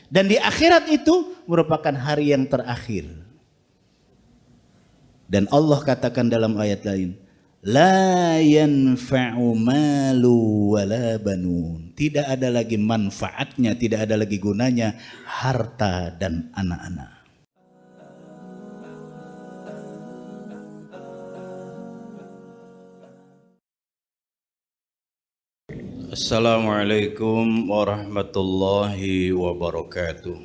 Dan di akhirat itu merupakan hari yang terakhir. Dan Allah katakan dalam ayat lain, la yanfa'u malu wala banun. Tidak ada lagi manfaatnya, tidak ada lagi gunanya harta dan anak-anak. Assalamualaikum warahmatullahi wabarakatuh.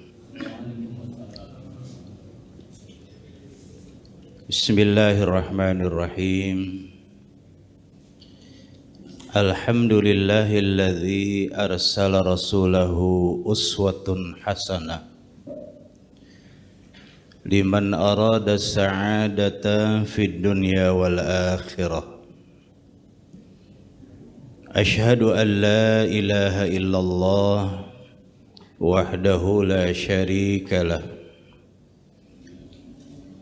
Bismillahirrahmanirrahim. Alhamdulillahilladzi arsala rasulahu uswatun hasanah liman arada sa'adata fid dunya wal akhirah. Ashhadu an la ilaha illallah wahdahu la syarika lah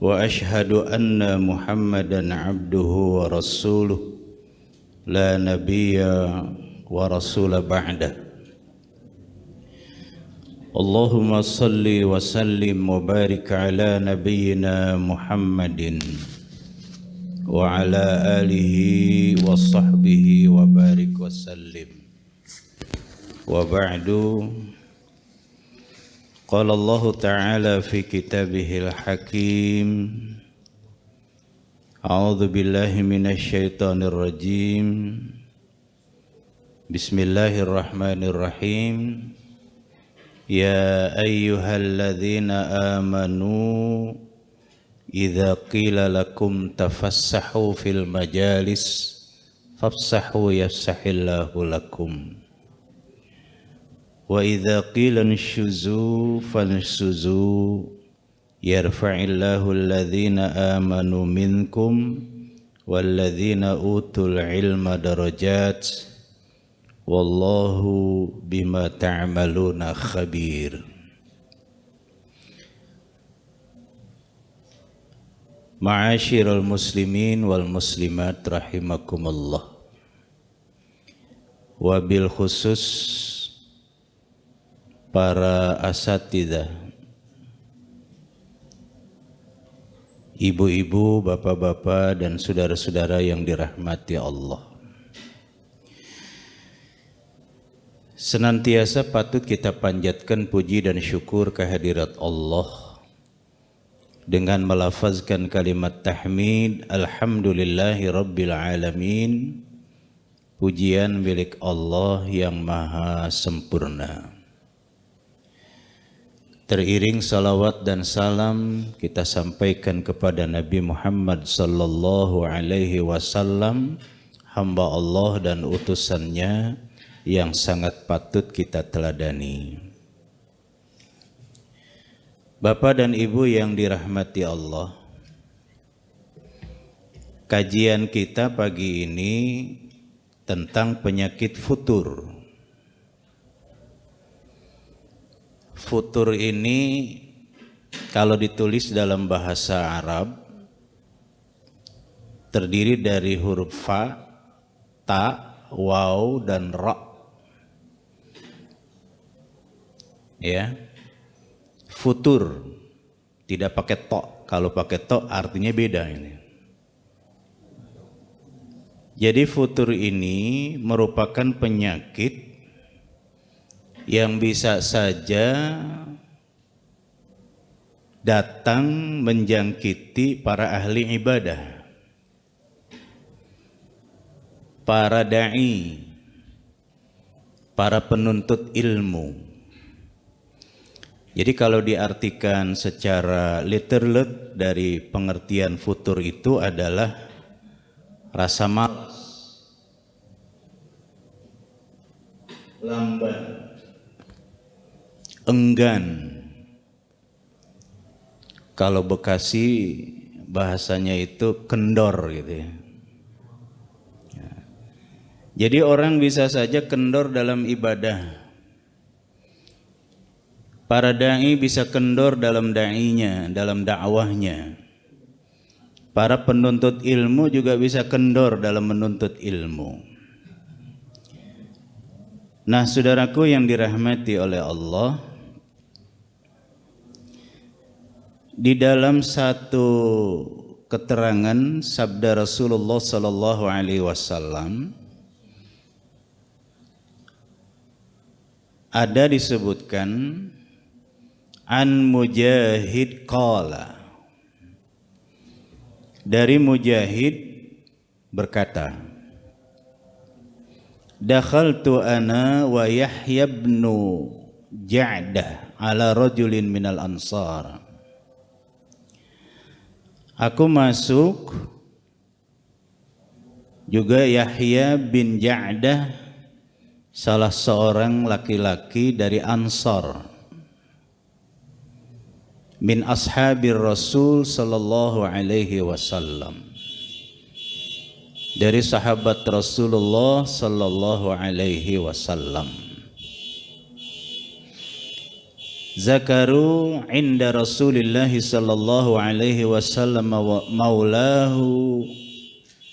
wa ashhadu anna Muhammadan abduhu wa rasuluh la nabiyya wa rasula ba'dah. Allahumma salli wa sallim wa barik ala nabiyyina Muhammadin wa ala alihi wa sahbihi wa barik wa sallim. Wa ba'du, qala Allah ta'ala fi kitabihil hakim, a'udzu billahi minasy syaithanir rajim, bismillahirrahmanirrahim, ya ayyuhalladzina amanu idza qila lakum tafassahu fil majalis fafsahu yafsahillahu lakum wa idza qila inshuzu fanshuzu yarfa'illahu alladhina amanu minkum walladhina utul ilma darajat wallahu bima ta'maluna khabir. Ma'asyiral muslimin wal muslimat rahimakumullah. Wabil khusus para asatidzah, ibu-ibu, bapak-bapak dan saudara-saudara yang dirahmati Allah. Senantiasa patut kita panjatkan puji dan syukur kehadirat Allah dengan melafazkan kalimat tahmid, alhamdulillahi rabbil alamin, pujian milik Allah yang maha sempurna. Teriring salawat dan salam kita sampaikan kepada Nabi Muhammad sallallahu alaihi wasallam, hamba Allah dan utusannya yang sangat patut kita teladani. Bapak dan Ibu yang dirahmati Allah, kajian kita pagi ini tentang penyakit futur. Futur ini kalau ditulis dalam bahasa Arab terdiri dari huruf fa, ta, waw, dan ra. Ya. Futur tidak pakai to, kalau pakai to artinya beda ini. Jadi futur ini merupakan penyakit yang bisa saja datang menjangkiti para ahli ibadah, para dai, para penuntut ilmu. Jadi kalau diartikan secara literal dari pengertian futur itu adalah rasa malas, lamban, enggan. Kalau Bekasi bahasanya itu kendor gitu ya. Jadi orang bisa saja kendor dalam ibadah. Para da'i bisa kendor dalam da'inya, dalam dakwahnya. Para penuntut ilmu juga bisa kendor dalam menuntut ilmu. Nah, saudaraku yang dirahmati oleh Allah, Di dalam satu keterangan sabda Rasulullah sallallahu alaihi wasallam ada disebutkan an Mujahid qala, dari Mujahid berkata, dakhaltu ana wa Yahya ibn Ja'dah ala rajulin minal ansar. Aku masuk juga Yahya bin Ja'dah, salah seorang laki-laki dari Ansar, min ashabir Rasul sallallahu alaihi wasallam, dari sahabat Rasulullah sallallahu alaihi wasallam. Zakaru inda Rasulillah sallallahu alaihi wasallam maulahu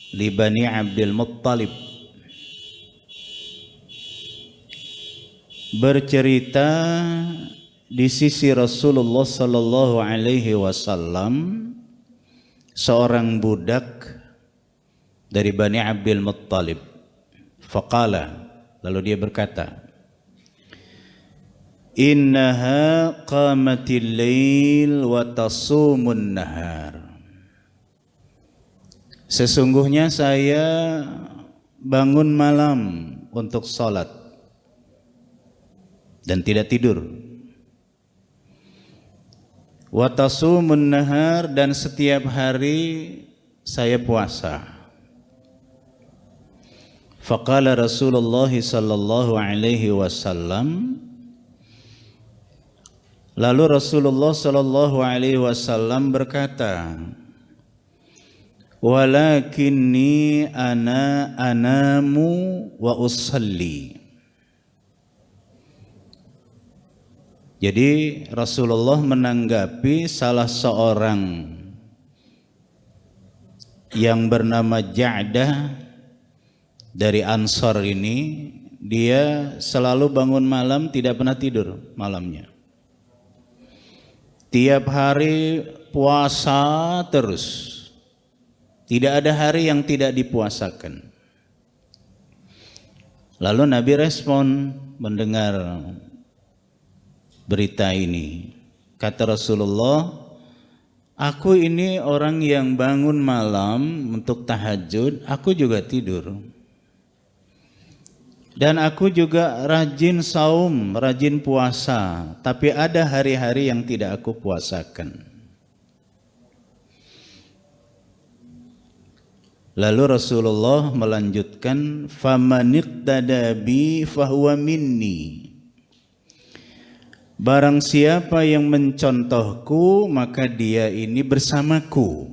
li Bani Abdul Muttalib. Bercerita di sisi Rasulullah sallallahu alaihi wasallam seorang budak dari Bani Abdul Muttalib. Faqala, lalu dia berkata, innaha qamatil lail wa tasumun nahar. Sesungguhnya saya bangun malam untuk salat dan tidak tidur. Wa tasumun nahar, dan setiap hari saya puasa. Faqala Rasulullah sallallahu alaihi wasallam, lalu Rasulullah sallallahu alaihi wasallam berkata, walakinni ana anamu wa usalli. Jadi Rasulullah menanggapi salah seorang yang bernama Ja'dah dari Ansar ini, dia selalu bangun malam, tidak pernah tidur malamnya. Tiap hari puasa terus. Tidak ada hari yang tidak dipuasakan. Lalu Nabi respon mendengar berita ini. Kata Rasulullah, aku ini orang yang bangun malam untuk tahajud, aku juga tidur. Dan aku juga rajin saum, rajin puasa, tapi ada hari-hari yang tidak aku puasakan. Lalu Rasulullah melanjutkan, famaniqtada bi fahuwa minni. Barang siapa yang mencontohku, maka dia ini bersamaku.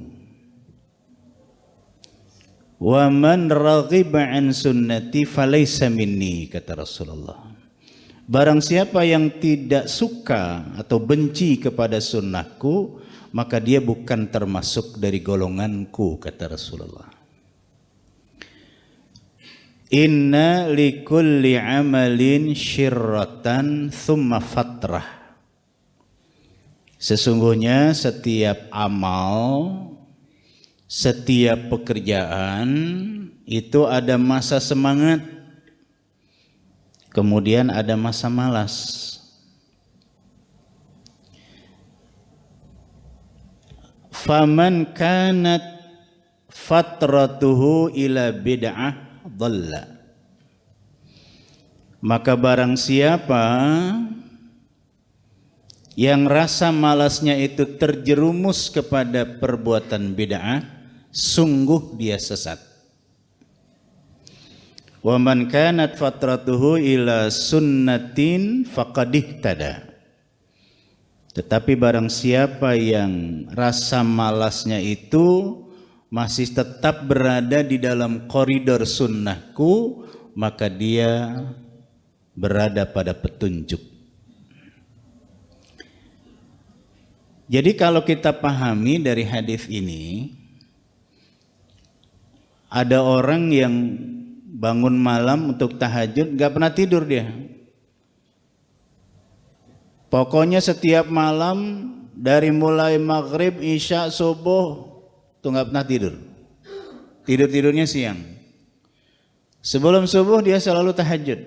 Wa man raghiba an sunnati falaysa minni, kata Rasulullah. Barang siapa yang tidak suka atau benci kepada sunnahku, maka dia bukan termasuk dari golonganku, kata Rasulullah. Inna likulli amalin syirratan thumma fatrah. Sesungguhnya setiap amal, setiap pekerjaan itu ada masa semangat, kemudian ada masa malas. Faman kanat fatratuhu ila bid'ah dhalla. Maka barang siapa yang rasa malasnya itu terjerumus kepada perbuatan bid'ah, sungguh dia sesat. Wa man kanat fatratuhu ila sunnatin faqad ihtada. Tetapi barang siapa yang rasa malasnya itu masih tetap berada di dalam koridor sunnahku, maka dia berada pada petunjuk. Jadi kalau kita pahami dari hadis ini, ada orang yang bangun malam untuk tahajud, gak pernah tidur dia. Pokoknya setiap malam dari mulai maghrib, isya, subuh tuh nggak pernah tidur. Tidurnya siang. Sebelum subuh dia selalu tahajud.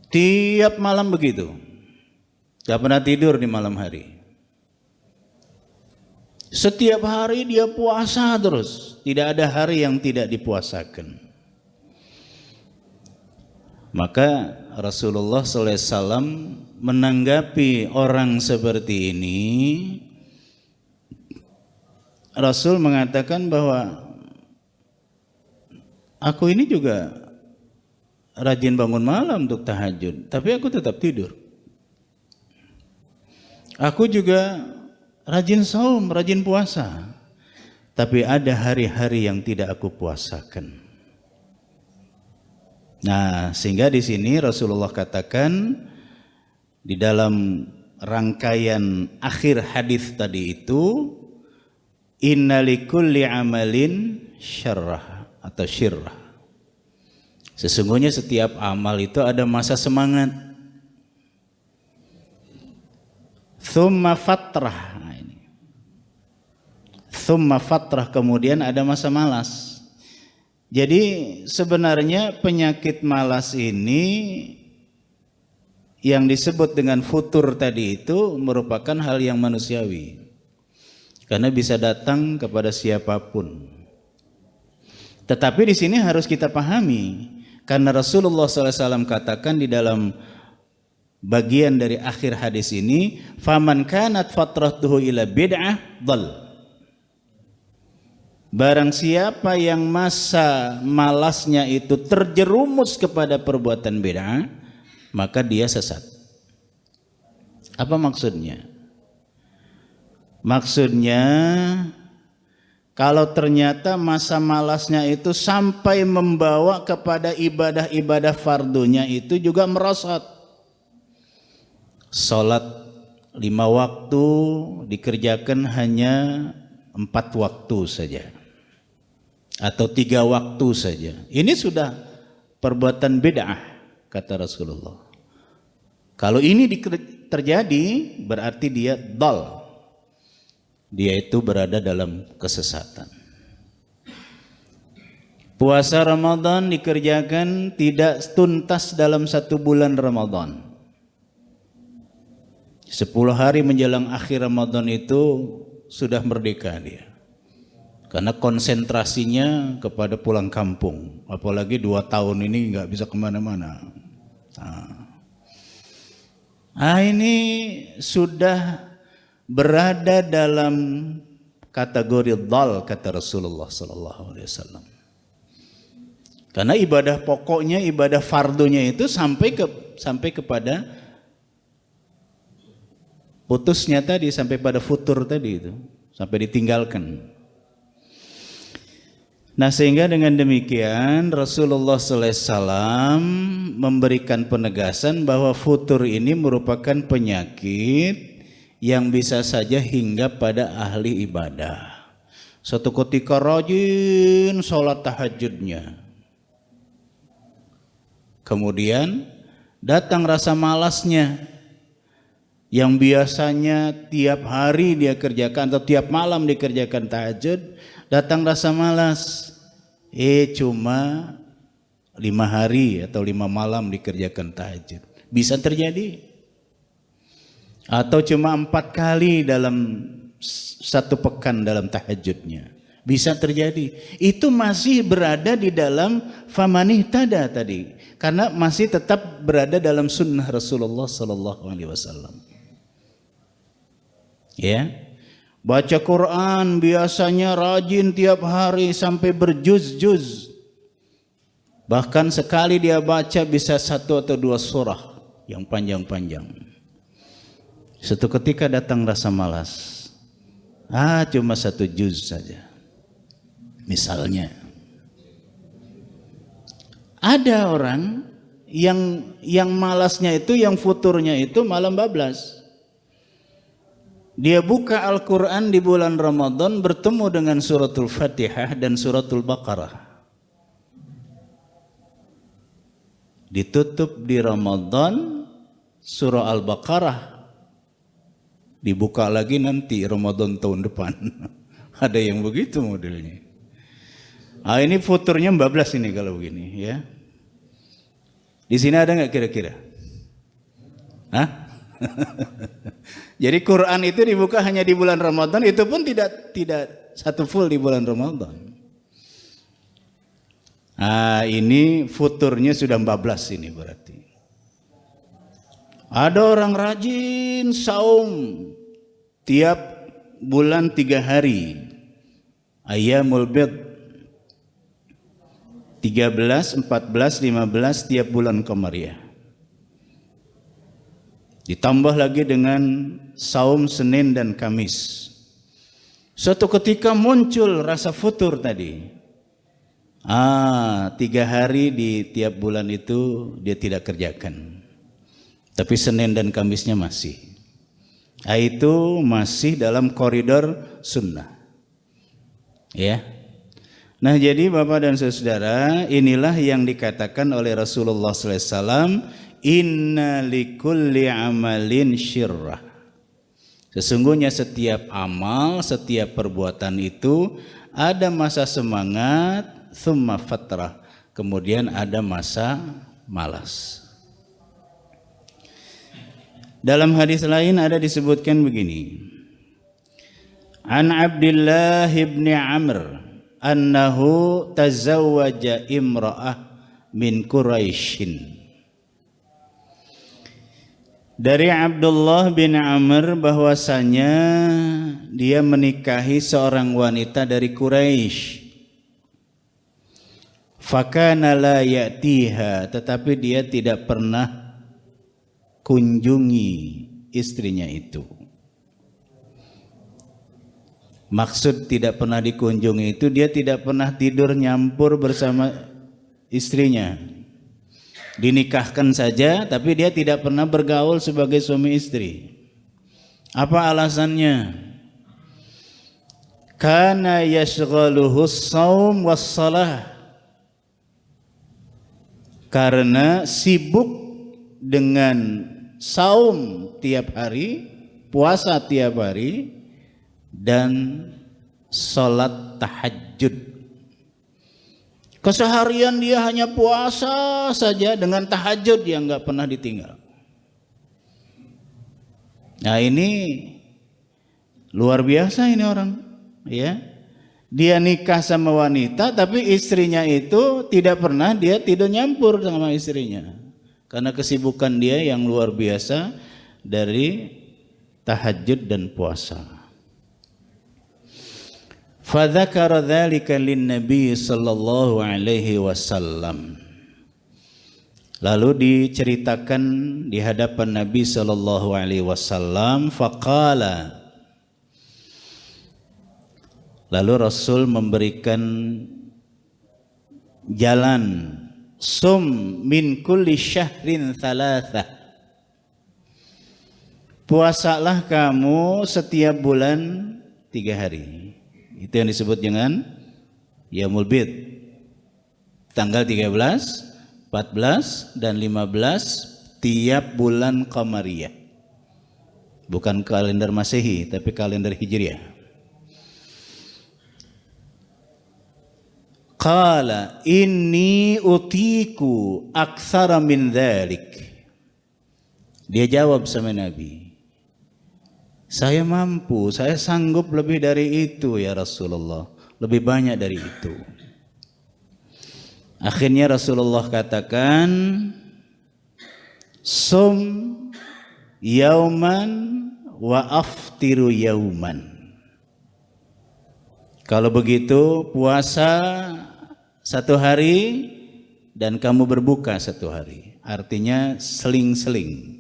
Tiap malam begitu. Gak pernah tidur di malam hari. Setiap hari dia puasa terus. Tidak ada hari yang tidak dipuasakan. Maka Rasulullah SAW menanggapi orang seperti ini. Rasul mengatakan bahwa aku ini juga rajin bangun malam untuk tahajud, tapi aku tetap tidur. Aku juga rajin saum, rajin puasa, tapi ada hari-hari yang tidak aku puasakan. Nah, sehingga di sini Rasulullah katakan di dalam rangkaian akhir hadis tadi itu, inna likulli amalin syarrah atau syirrah. Sesungguhnya setiap amal itu ada masa semangat. Thumma fatrah. Nah, ini. Thumma fatrah, kemudian ada masa malas. Jadi sebenarnya penyakit malas ini yang disebut dengan futur tadi itu merupakan hal yang manusiawi. Karena bisa datang kepada siapapun. Tetapi di sini harus kita pahami, karena Rasulullah SAW katakan di dalam bagian dari akhir hadis ini, faman kanat fatratuhu ila bid'ah dhal. Barang siapa yang masa malasnya itu terjerumus kepada perbuatan bid'ah, maka dia sesat. Apa maksudnya? Maksudnya, kalau ternyata masa malasnya itu sampai membawa kepada ibadah-ibadah fardunya itu juga merosot. Salat 5 waktu dikerjakan hanya 4 waktu saja. Atau 3 waktu saja. Ini sudah perbuatan bid'ah, kata Rasulullah. Kalau ini terjadi, berarti dia dhal. Dia itu berada dalam kesesatan. Puasa Ramadan dikerjakan tidak tuntas dalam 1 bulan Ramadan. 10 hari menjelang akhir Ramadan itu sudah merdeka dia. Karena konsentrasinya kepada pulang kampung. Apalagi 2 tahun ini nggak bisa kemana-mana. Ini sudah berada dalam kategori dhal, kata Rasulullah SAW. Karena ibadah pokoknya, ibadah fardunya itu sampai kepada putusnya tadi, sampai pada futur tadi itu, sampai ditinggalkan. Nah, sehingga dengan demikian Rasulullah SAW memberikan penegasan bahwa futur ini merupakan penyakit yang bisa saja hingga pada ahli ibadah. Suatu ketika rajin sholat tahajudnya, kemudian datang rasa malasnya yang biasanya tiap hari dia kerjakan atau tiap malam dikerjakan tahajud, datang rasa malas. Cuma 5 hari atau 5 malam dikerjakan tahajud. Bisa terjadi. Atau cuma 4 kali dalam 1 pekan dalam tahajudnya. Bisa terjadi. Itu masih berada di dalam famanihtada tadi. Karena masih tetap berada dalam sunnah Rasulullah SAW. Ya, baca Quran biasanya rajin tiap hari sampai berjuz-juz. Bahkan sekali dia baca bisa 1 atau 2 surah yang panjang-panjang. Suatu ketika datang rasa malas. Cuma 1 juz saja. Misalnya, ada orang yang malasnya itu, yang futurnya itu malam bablas. Dia buka Al-Quran di bulan Ramadan bertemu dengan suratul Fatihah dan suratul Baqarah. Ditutup di Ramadan surah Al-Baqarah dibuka lagi nanti Ramadan tahun depan. Ada yang begitu modelnya. Ah, ini futurnya bablas ini kalau begini ya. Di sini ada nggak kira-kira? Hah? Jadi Quran itu dibuka hanya di bulan Ramadan, itu pun tidak satu full di bulan Ramadan. Ah, ini futurnya sudah bablas ini berarti. Ada orang rajin saum tiap bulan 3 hari. Ayyamul bid 13, 14, 15 tiap bulan Qamariyah. Ditambah lagi dengan saum Senin dan Kamis. Suatu ketika muncul rasa futur tadi. 3 hari di tiap bulan itu dia tidak kerjakan. Tapi Senin dan Kamisnya masih. Itu masih dalam koridor sunnah. Ya. Nah, jadi Bapak dan Saudara, inilah yang dikatakan oleh Rasulullah SAW, inna likulli amalin syirrah. Sesungguhnya setiap amal, setiap perbuatan itu ada masa semangat, thumma fatrah, kemudian ada masa malas. Dalam hadis lain ada disebutkan begini. An Abdullah ibn Amr annahu tazawwaja imra'ah min Quraisyin. Dari Abdullah bin Amr bahwasanya dia menikahi seorang wanita dari Quraisy. Fakana la ya'tiha, tetapi dia tidak pernah kunjungi istrinya itu. Maksud tidak pernah dikunjungi itu dia tidak pernah tidur nyampur bersama istrinya. Dinikahkan saja tapi dia tidak pernah bergaul sebagai suami istri. Apa alasannya? Kana yashghaluhu shaum was shalah. Karena sibuk dengan saum tiap hari, puasa tiap hari, dan sholat tahajud. Keseharian dia hanya puasa saja dengan tahajud yang nggak pernah ditinggal. Nah, ini luar biasa ini orang, ya. Dia nikah sama wanita tapi istrinya itu tidak pernah dia tidur nyampur sama istrinya. Karena kesibukan dia yang luar biasa dari tahajud dan puasa. Fadzakara dzalika lin-nabi sallallahu alaihi wasallam. Lalu diceritakan di hadapan Nabi sallallahu alaihi wasallam, faqala. Lalu Rasul memberikan jalan, sum min kulli syahrin thalatha. Puasalah kamu setiap bulan 3 hari. Itu yang disebut dengan Yaumul Bid. Tanggal 13, 14 dan 15 tiap bulan Qamariyah. Bukan kalender Masehi tapi kalender Hijriah. Qala inni utiku aktsara min dzalik. Dia jawab sama Nabi, saya mampu, saya sanggup lebih dari itu ya Rasulullah, lebih banyak dari itu. Akhirnya Rasulullah katakan, sum yauman wa aftiru yauman. Kalau begitu puasa 1 hari dan kamu berbuka 1 hari. Artinya seling-seling.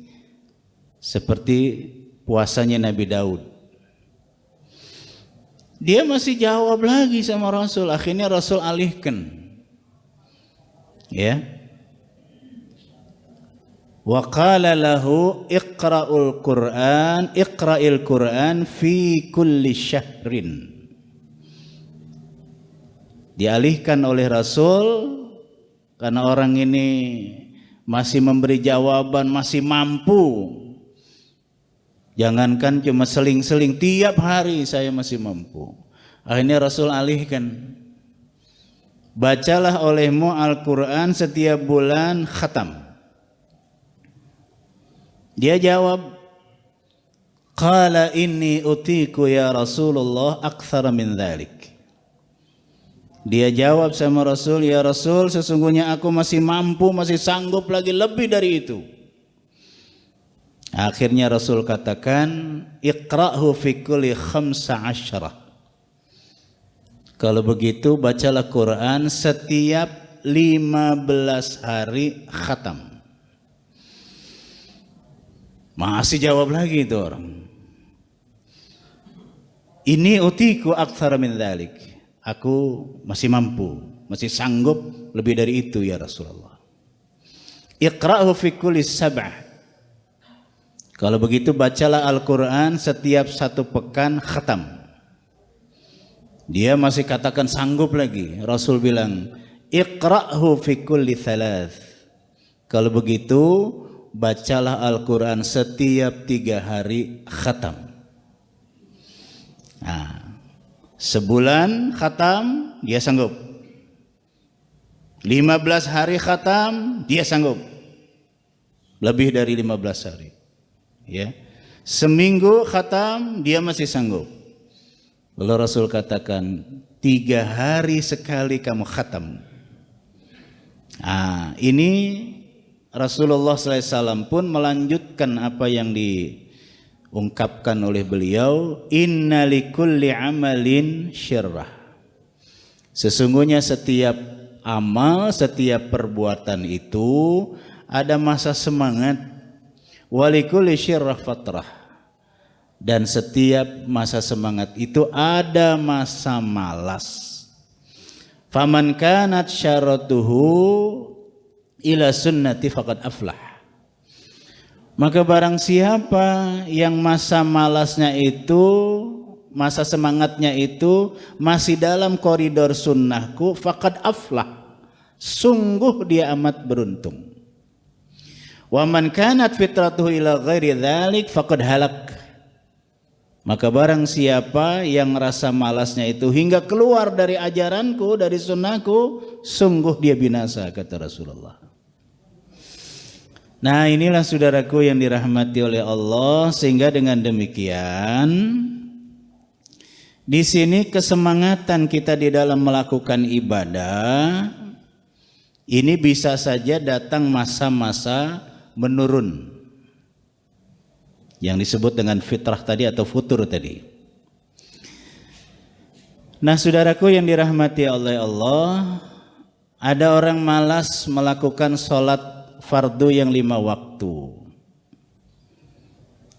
Seperti puasanya Nabi Daud. Dia masih jawab lagi sama Rasul. Akhirnya Rasul alihkan. Ya. Wa qala lahu iqra'il Qur'an fi kulli syahrin. Dialihkan oleh Rasul karena orang ini masih memberi jawaban, masih mampu Jangankan cuma seling-seling, tiap hari saya masih mampu. Akhirnya Rasul alihkan, bacalah olehmu Al-Quran setiap bulan khatam. Dia jawab, qala inni utiku ya Rasulullah akthara min dhalik. Dia jawab sama Rasul, ya Rasul, sesungguhnya aku masih mampu, masih sanggup lagi lebih dari itu. Akhirnya Rasul katakan, iqra'hu fi kulli 15. Kalau begitu bacalah Quran setiap 15 hari khatam. Masih jawab lagi itu orang. Ini utiku aktsara min dzalik. Aku masih mampu, masih sanggup lebih dari itu ya Rasulullah. Iqra'hu fi kulli 7. Kalau begitu bacalah Al-Quran setiap 1 pekan khatam. Dia masih katakan sanggup lagi. Rasul bilang, iqra'hu fi kulli 3. Kalau begitu bacalah Al-Quran setiap 3 hari khatam. Nah, sebulan khatam dia sanggup. 15 hari khatam dia sanggup. Lebih dari 15 hari. Ya, seminggu khatam dia masih sanggup. Lalu Rasul katakan 3 hari sekali kamu khatam. Ini Rasulullah SAW pun melanjutkan apa yang diungkapkan oleh beliau, inna likulli amalin syirrah. Sesungguhnya setiap amal, setiap perbuatan itu ada masa semangat. Walikulli syirrah fatrah, dan setiap masa semangat itu ada masa malas. Faman kanat syaratuhu ila sunnati faqad aflah. Maka barang siapa yang masa malasnya itu, masa semangatnya itu masih dalam koridor sunnahku, faqad aflah, sungguh dia amat beruntung. Wa man kanat fitratuhu ila ghairi dzalik faqad halak. Maka barang siapa yang rasa malasnya itu hingga keluar dari ajaranku, dari sunnahku, sungguh dia binasa, kata Rasulullah. Nah, inilah saudaraku yang dirahmati oleh Allah, sehingga dengan demikian di sini kesemangatan kita di dalam melakukan ibadah ini bisa saja datang masa-masa menurun, yang disebut dengan fitrah tadi atau futur tadi. Nah, saudaraku yang dirahmati oleh Allah, ada orang malas melakukan sholat fardu yang 5 waktu.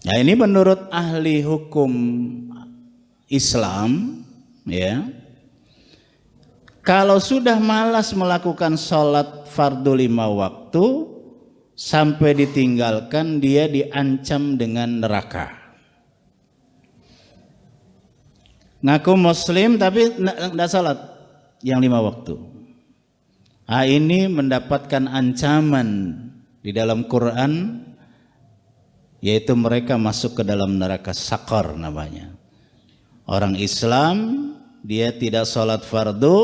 Nah, ini menurut ahli hukum Islam, ya, kalau sudah malas melakukan sholat fardu 5 waktu sampai ditinggalkan, dia diancam dengan neraka. Ngaku muslim tapi tidak salat yang 5 waktu. Ini mendapatkan ancaman di dalam Quran, yaitu mereka masuk ke dalam neraka sakar namanya. Orang Islam dia tidak salat fardu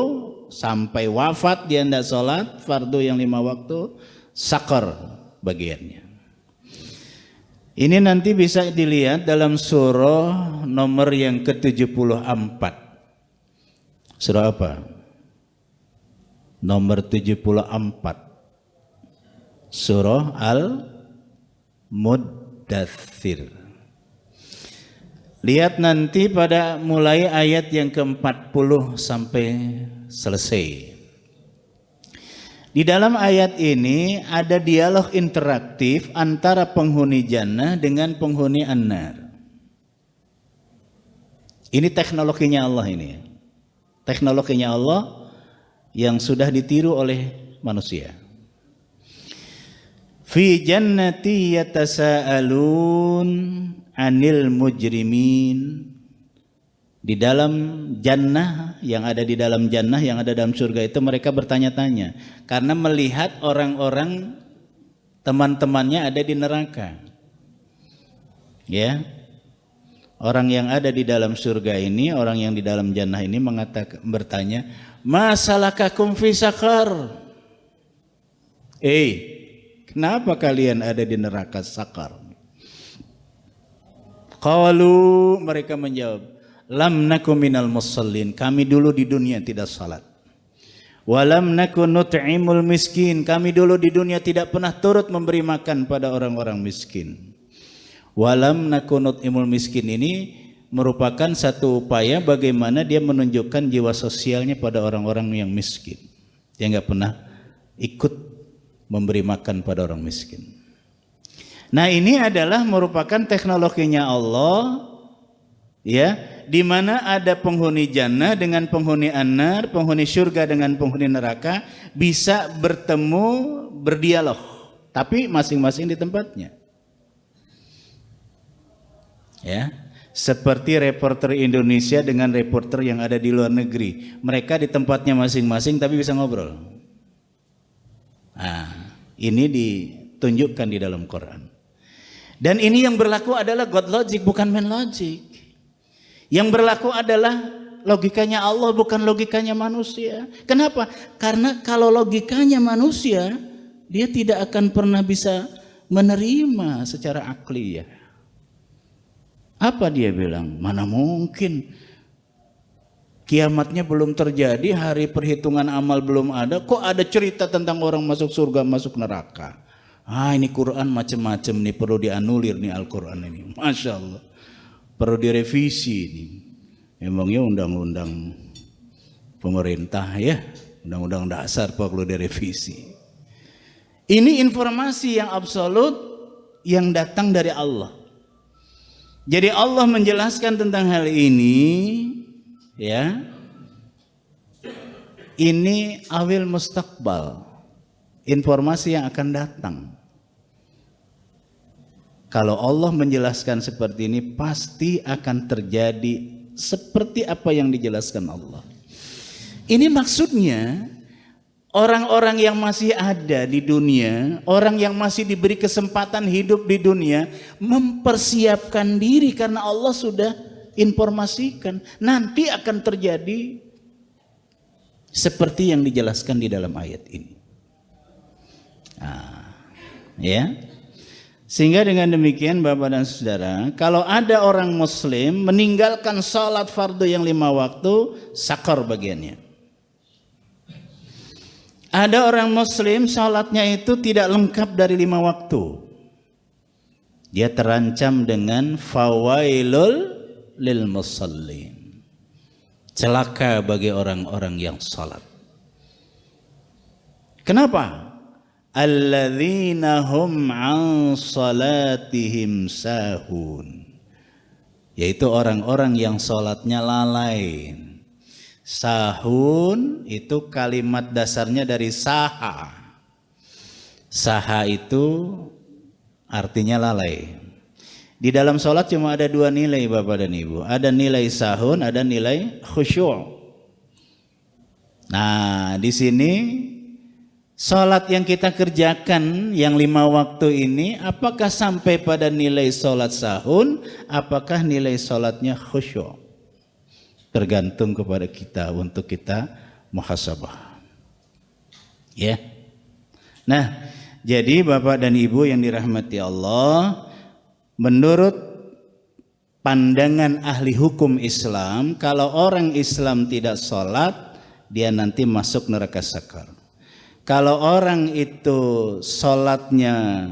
sampai wafat, dia tidak salat fardu yang 5 waktu, sakar bagiannya. Ini nanti bisa dilihat dalam surah nomor yang ke-74. Surah apa? Nomor 74. Surah Al-Muddathir. Lihat nanti pada mulai ayat yang ke-40 sampai selesai. Di dalam ayat ini ada dialog interaktif antara penghuni jannah dengan penghuni an-nar. Ini teknologinya Allah ini. Teknologinya Allah yang sudah ditiru oleh manusia. Fi jannati yatasaalun 'anil mujrimin. Di dalam jannah, yang ada di dalam jannah, yang ada dalam surga itu mereka bertanya-tanya karena melihat orang-orang teman-temannya ada di neraka. Ya, Orang yang ada di dalam surga ini, orang yang di dalam jannah ini bertanya, "Masalakakum fi sakar?" Kenapa kalian ada di neraka sakar? Qalu, mereka menjawab, "Lam naku minal musallin." Kami dulu di dunia tidak salat. Walam naku nut'imul miskin. Kami dulu di dunia tidak pernah turut memberi makan pada orang-orang miskin. Walam naku nut'imul miskin ini merupakan satu upaya bagaimana dia menunjukkan jiwa sosialnya pada orang-orang yang miskin. Dia nggak pernah ikut memberi makan pada orang miskin. Nah, ini adalah merupakan teknologinya Allah, ya, di mana ada penghuni jannah dengan penghuni an-nar, penghuni surga dengan penghuni neraka bisa bertemu, berdialog, tapi masing-masing di tempatnya. Ya, seperti reporter Indonesia dengan reporter yang ada di luar negeri, mereka di tempatnya masing-masing tapi bisa ngobrol. Nah, ini ditunjukkan di dalam Quran. Dan ini yang berlaku adalah God logic, bukan man logic. Yang berlaku adalah logikanya Allah, bukan logikanya manusia. Kenapa? Karena kalau logikanya manusia, dia tidak akan pernah bisa menerima secara akliyah. Apa dia bilang? Mana mungkin, kiamatnya belum terjadi, hari perhitungan amal belum ada, kok ada cerita tentang orang masuk surga, masuk neraka. Ini Quran macam-macam nih, perlu dianulir nih Al-Quran ini. Masya Allah, perlu direvisi nih. Emangnya undang-undang pemerintah ya, undang-undang dasar perlu direvisi. Ini informasi yang absolut yang datang dari Allah. Jadi Allah menjelaskan tentang hal ini, ya. Ini awil mustaqbal, informasi yang akan datang. Kalau Allah menjelaskan seperti ini, pasti akan terjadi seperti apa yang dijelaskan Allah. Ini maksudnya orang-orang yang masih ada di dunia, orang yang masih diberi kesempatan hidup di dunia, mempersiapkan diri karena Allah sudah informasikan nanti akan terjadi seperti yang dijelaskan di dalam ayat ini. Ya. Sehingga dengan demikian Bapak dan Saudara, kalau ada orang muslim meninggalkan salat fardu yang 5 waktu, sakar bagiannya. Ada orang muslim salatnya itu tidak lengkap dari 5 waktu, dia terancam dengan fawailul lil musallin, celaka bagi orang-orang yang salat. Kenapa? Alladzina hum an salatihim sahun, yaitu orang-orang yang salatnya lalai. Sahun itu kalimat dasarnya dari saha. Saha itu artinya lalai. Di dalam salat cuma ada 2 nilai Bapak dan Ibu, ada nilai sahun, ada nilai khusyuk. Nah, di sini salat yang kita kerjakan yang 5 waktu ini, apakah sampai pada nilai salat sahun, apakah nilai salatnya khusyuk? Tergantung kepada kita untuk kita muhasabah. Ya. Nah, jadi Bapak dan Ibu yang dirahmati Allah, menurut pandangan ahli hukum Islam, kalau orang Islam tidak salat, dia nanti masuk neraka sakar. Kalau orang itu sholatnya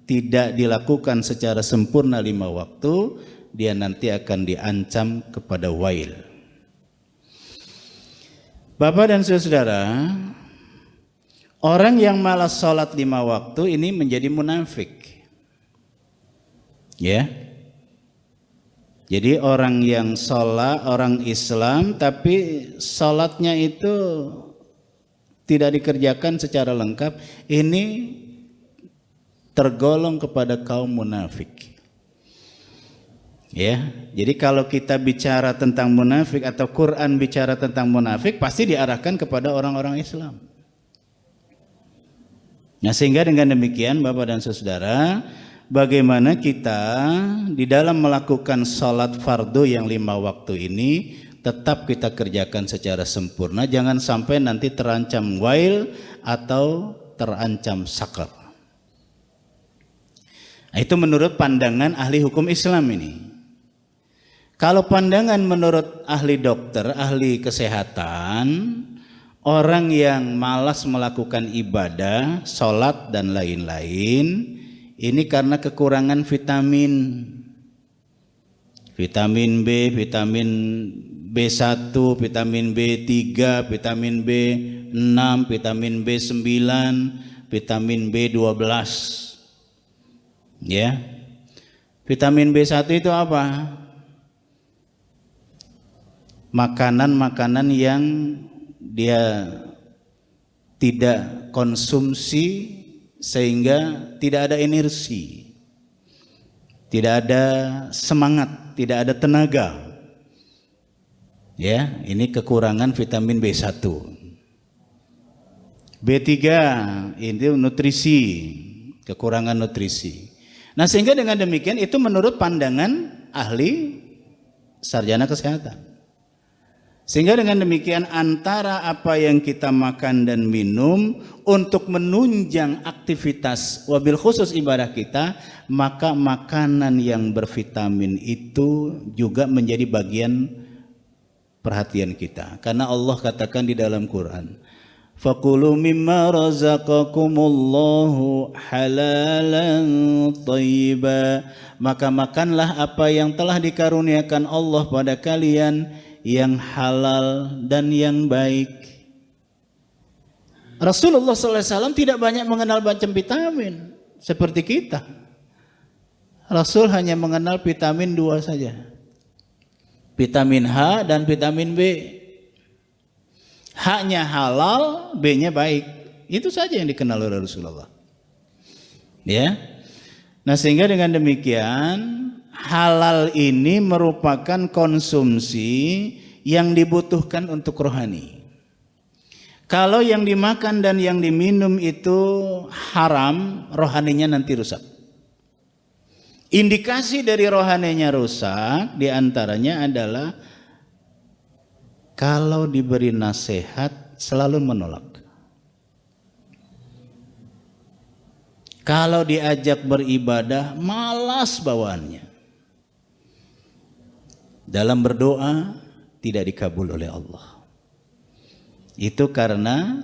tidak dilakukan secara sempurna 5 waktu, dia nanti akan diancam kepada wail. Bapak dan saudara, orang yang malas sholat 5 waktu ini menjadi munafik. Ya. Jadi orang yang sholat, orang Islam tapi sholatnya itu tidak dikerjakan secara lengkap, ini tergolong kepada kaum munafik. Ya, jadi kalau kita bicara tentang munafik atau Quran bicara tentang munafik, pasti diarahkan kepada orang-orang Islam. Nah, sehingga dengan demikian Bapak dan Saudara, bagaimana kita di dalam melakukan sholat fardu yang 5 waktu ini tetap kita kerjakan secara sempurna, jangan sampai nanti terancam wail atau terancam sakar. Nah, itu menurut pandangan ahli hukum Islam ini. Kalau pandangan menurut ahli dokter, ahli kesehatan, orang yang malas melakukan ibadah, sholat dan lain-lain, ini karena kekurangan vitamin. Vitamin B, vitamin B1, vitamin B3, vitamin B6, vitamin B9, vitamin B12. Ya. Vitamin B1 itu apa? Makanan-makanan yang dia tidak konsumsi sehingga tidak ada energi, tidak ada semangat, tidak ada tenaga. Ya, ini kekurangan vitamin B1. B3 ini nutrisi, kekurangan nutrisi. Nah, sehingga dengan demikian itu menurut pandangan ahli sarjana kesehatan. Sehingga dengan demikian antara apa yang kita makan dan minum untuk menunjang aktivitas wabil khusus ibadah kita, maka makanan yang bervitamin itu juga menjadi bagian perhatian kita. Karena Allah katakan di dalam Quran, faqulu mimma razaqakumullahu halalan thayyiba, maka makanlah apa yang telah dikaruniakan Allah pada kalian yang halal dan yang baik. Rasulullah SAW tidak banyak mengenal macam vitamin seperti kita. Rasul hanya mengenal vitamin 2 saja, vitamin H dan vitamin B. H-nya halal, B-nya baik. Itu saja yang dikenal oleh Rasulullah. Ya. Nah, sehingga dengan demikian halal ini merupakan konsumsi yang dibutuhkan untuk rohani. Kalau yang dimakan dan yang diminum itu haram, rohaninya nanti rusak. Indikasi dari rohaninya rusak diantaranya adalah kalau diberi nasihat selalu menolak. Kalau diajak beribadah malas bawaannya. Dalam berdoa tidak dikabul oleh Allah. Itu karena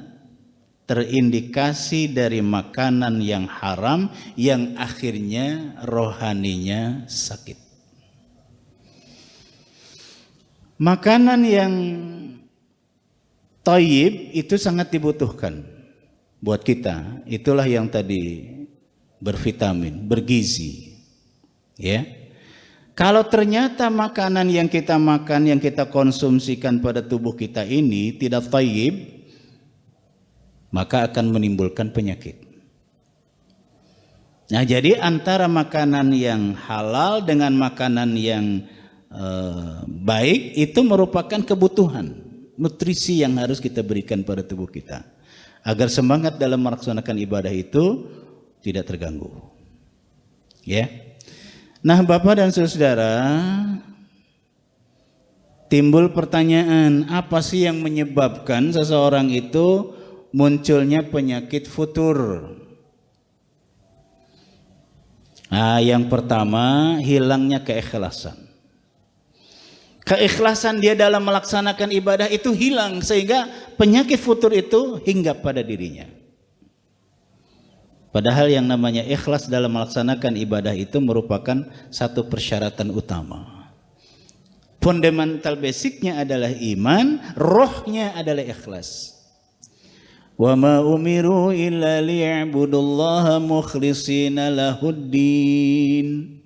terindikasi dari makanan yang haram yang akhirnya rohaninya sakit. Makanan yang thayyib itu sangat dibutuhkan buat kita. Itulah yang tadi bervitamin, bergizi. Ya. Kalau ternyata makanan yang kita makan, yang kita konsumsikan pada tubuh kita ini tidak thayyib, maka akan menimbulkan penyakit. Nah, jadi antara makanan yang halal dengan makanan yang baik itu merupakan kebutuhan nutrisi yang harus kita berikan pada tubuh kita agar semangat dalam melaksanakan ibadah itu tidak terganggu. Ya. Nah, Bapak dan Saudara, timbul pertanyaan, apa sih yang menyebabkan seseorang itu munculnya penyakit futur? Nah, yang pertama, hilangnya keikhlasan. Keikhlasan dia dalam melaksanakan ibadah itu hilang sehingga penyakit futur itu hinggap pada dirinya. Padahal yang namanya ikhlas dalam melaksanakan ibadah itu merupakan satu persyaratan utama. Fundamental basicnya adalah iman, rohnya adalah ikhlas. Wa ma umiru illa liya'budullaha mukhlishina lahuddin.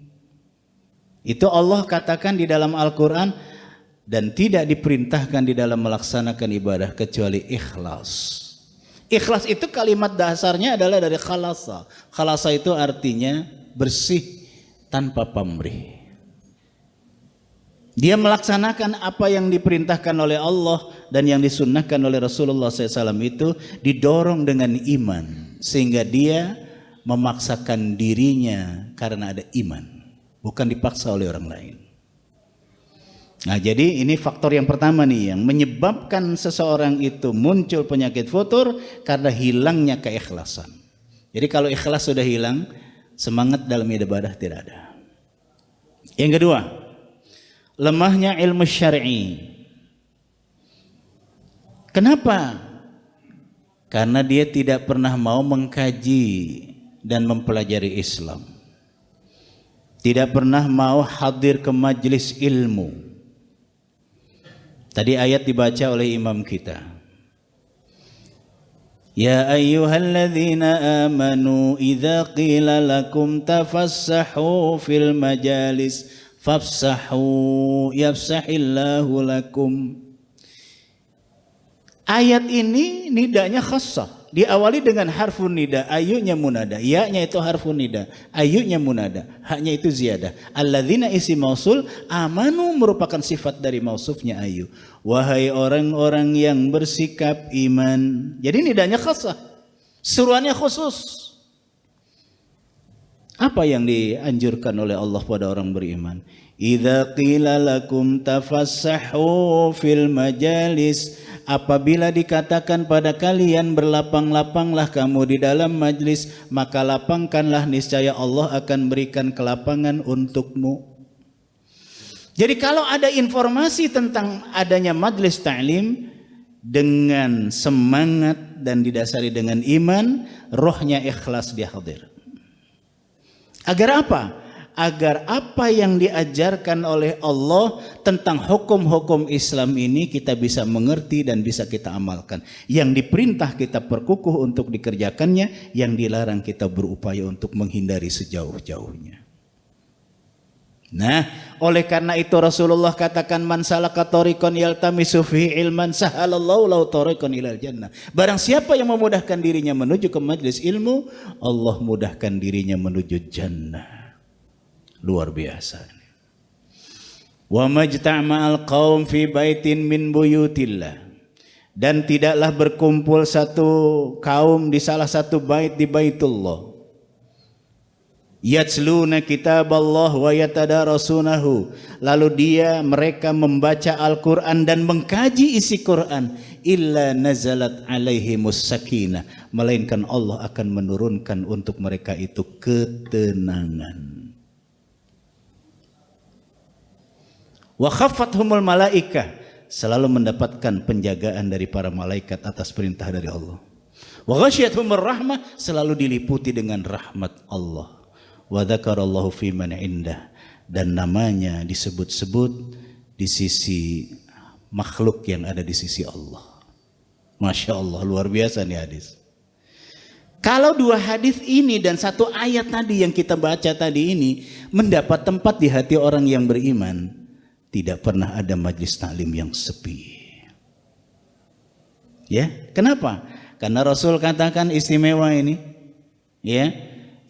Itu Allah katakan di dalam Al-Quran, dan tidak diperintahkan di dalam melaksanakan ibadah kecuali ikhlas. Ikhlas itu kalimat dasarnya adalah dari khalasa. Khalasa itu artinya bersih tanpa pamrih. Dia melaksanakan apa yang diperintahkan oleh Allah dan yang disunnahkan oleh Rasulullah SAW itu didorong dengan iman. Sehingga dia memaksakan dirinya karena ada iman, bukan dipaksa oleh orang lain. Nah, jadi ini faktor yang pertama nih yang menyebabkan seseorang itu muncul penyakit futur karena hilangnya keikhlasan. Jadi kalau ikhlas sudah hilang, semangat dalam ibadah tidak ada. Yang kedua, lemahnya ilmu syar'i. Kenapa? Karena dia tidak pernah mau mengkaji dan mempelajari Islam. Tidak pernah mau hadir ke majelis ilmu. Tadi ayat dibaca oleh imam kita. Ya ayyuhalladzina amanu idza qila lakum tafassahu fil majalis fafsahu yafsahillahu lakum. Ayat ini nidanya khassah. Diawali dengan harfun nida, ayunya munada. Ya-nya itu harfun nida, ayunya munada, haknya itu ziyadah. Alladzina isi mausul, amanu merupakan sifat dari mausufnya ayu. Wahai orang-orang yang bersikap iman. Jadi nidanya khassah, suruhannya khusus. Apa yang dianjurkan oleh Allah pada orang beriman? Idza qila lakum tafassahu fil majalis, apabila dikatakan pada kalian berlapang-lapanglah kamu di dalam majlis, maka lapangkanlah, niscaya Allah akan berikan kelapangan untukmu. Jadi kalau ada informasi tentang adanya majlis ta'lim dengan semangat dan didasari dengan iman, rohnya ikhlas dia hadir. Agar apa? Agar apa yang diajarkan oleh Allah tentang hukum-hukum Islam ini kita bisa mengerti dan bisa kita amalkan. Yang diperintah kita perkukuh untuk dikerjakannya, yang dilarang kita berupaya untuk menghindari sejauh-jauhnya. Nah, oleh karena itu Rasulullah katakan man salaka tariqan yaltamisu fihi ilman sahalallahu lahu tariqan ilal jannah. Barang siapa yang memudahkan dirinya menuju ke majlis ilmu, Allah mudahkan dirinya menuju jannah. Luar biasa. Wa majtama'al qaum fi baitin min buyutillah, dan tidaklah berkumpul satu kaum di salah satu bait di Baitullah. Yatsluna kitaballah wa yatadarasunahu, lalu mereka membaca Al-Qur'an dan mengkaji isi Qur'an, illa nazalat alaihimus sakinah, melainkan Allah akan menurunkan untuk mereka itu ketenangan. Wa khaffathumul malaikah, selalu mendapatkan penjagaan dari para malaikat atas perintah dari Allah. Wa ghasyiyatuhumur rahmah, selalu diliputi dengan rahmat Allah. Wa dzakarallahu fi man indah, dan namanya disebut-sebut di sisi makhluk yang ada di sisi Allah. Masya Allah, luar biasa nih hadis. Kalau dua hadis ini dan satu ayat tadi yang kita baca tadi ini mendapat tempat di hati orang yang beriman, tidak pernah ada majlis taklim yang sepi. Ya, kenapa? Karena Rasul katakan istimewa ini. Ya,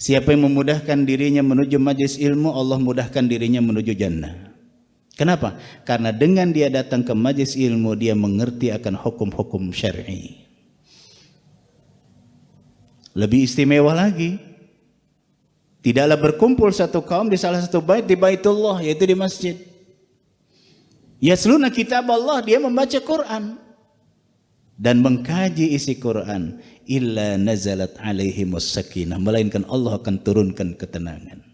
siapa yang memudahkan dirinya menuju majlis ilmu, Allah mudahkan dirinya menuju jannah. Kenapa? Karena dengan dia datang ke majlis ilmu, dia mengerti akan hukum-hukum syar'i. Lebih istimewa lagi, tidaklah berkumpul satu kaum di salah satu bait di Baitullah, yaitu di masjid. Yasluna kitab Allah, dia membaca Quran dan mengkaji isi Quran, illa nazalat alaihimus sakinah, melainkan Allah akan turunkan ketenangan.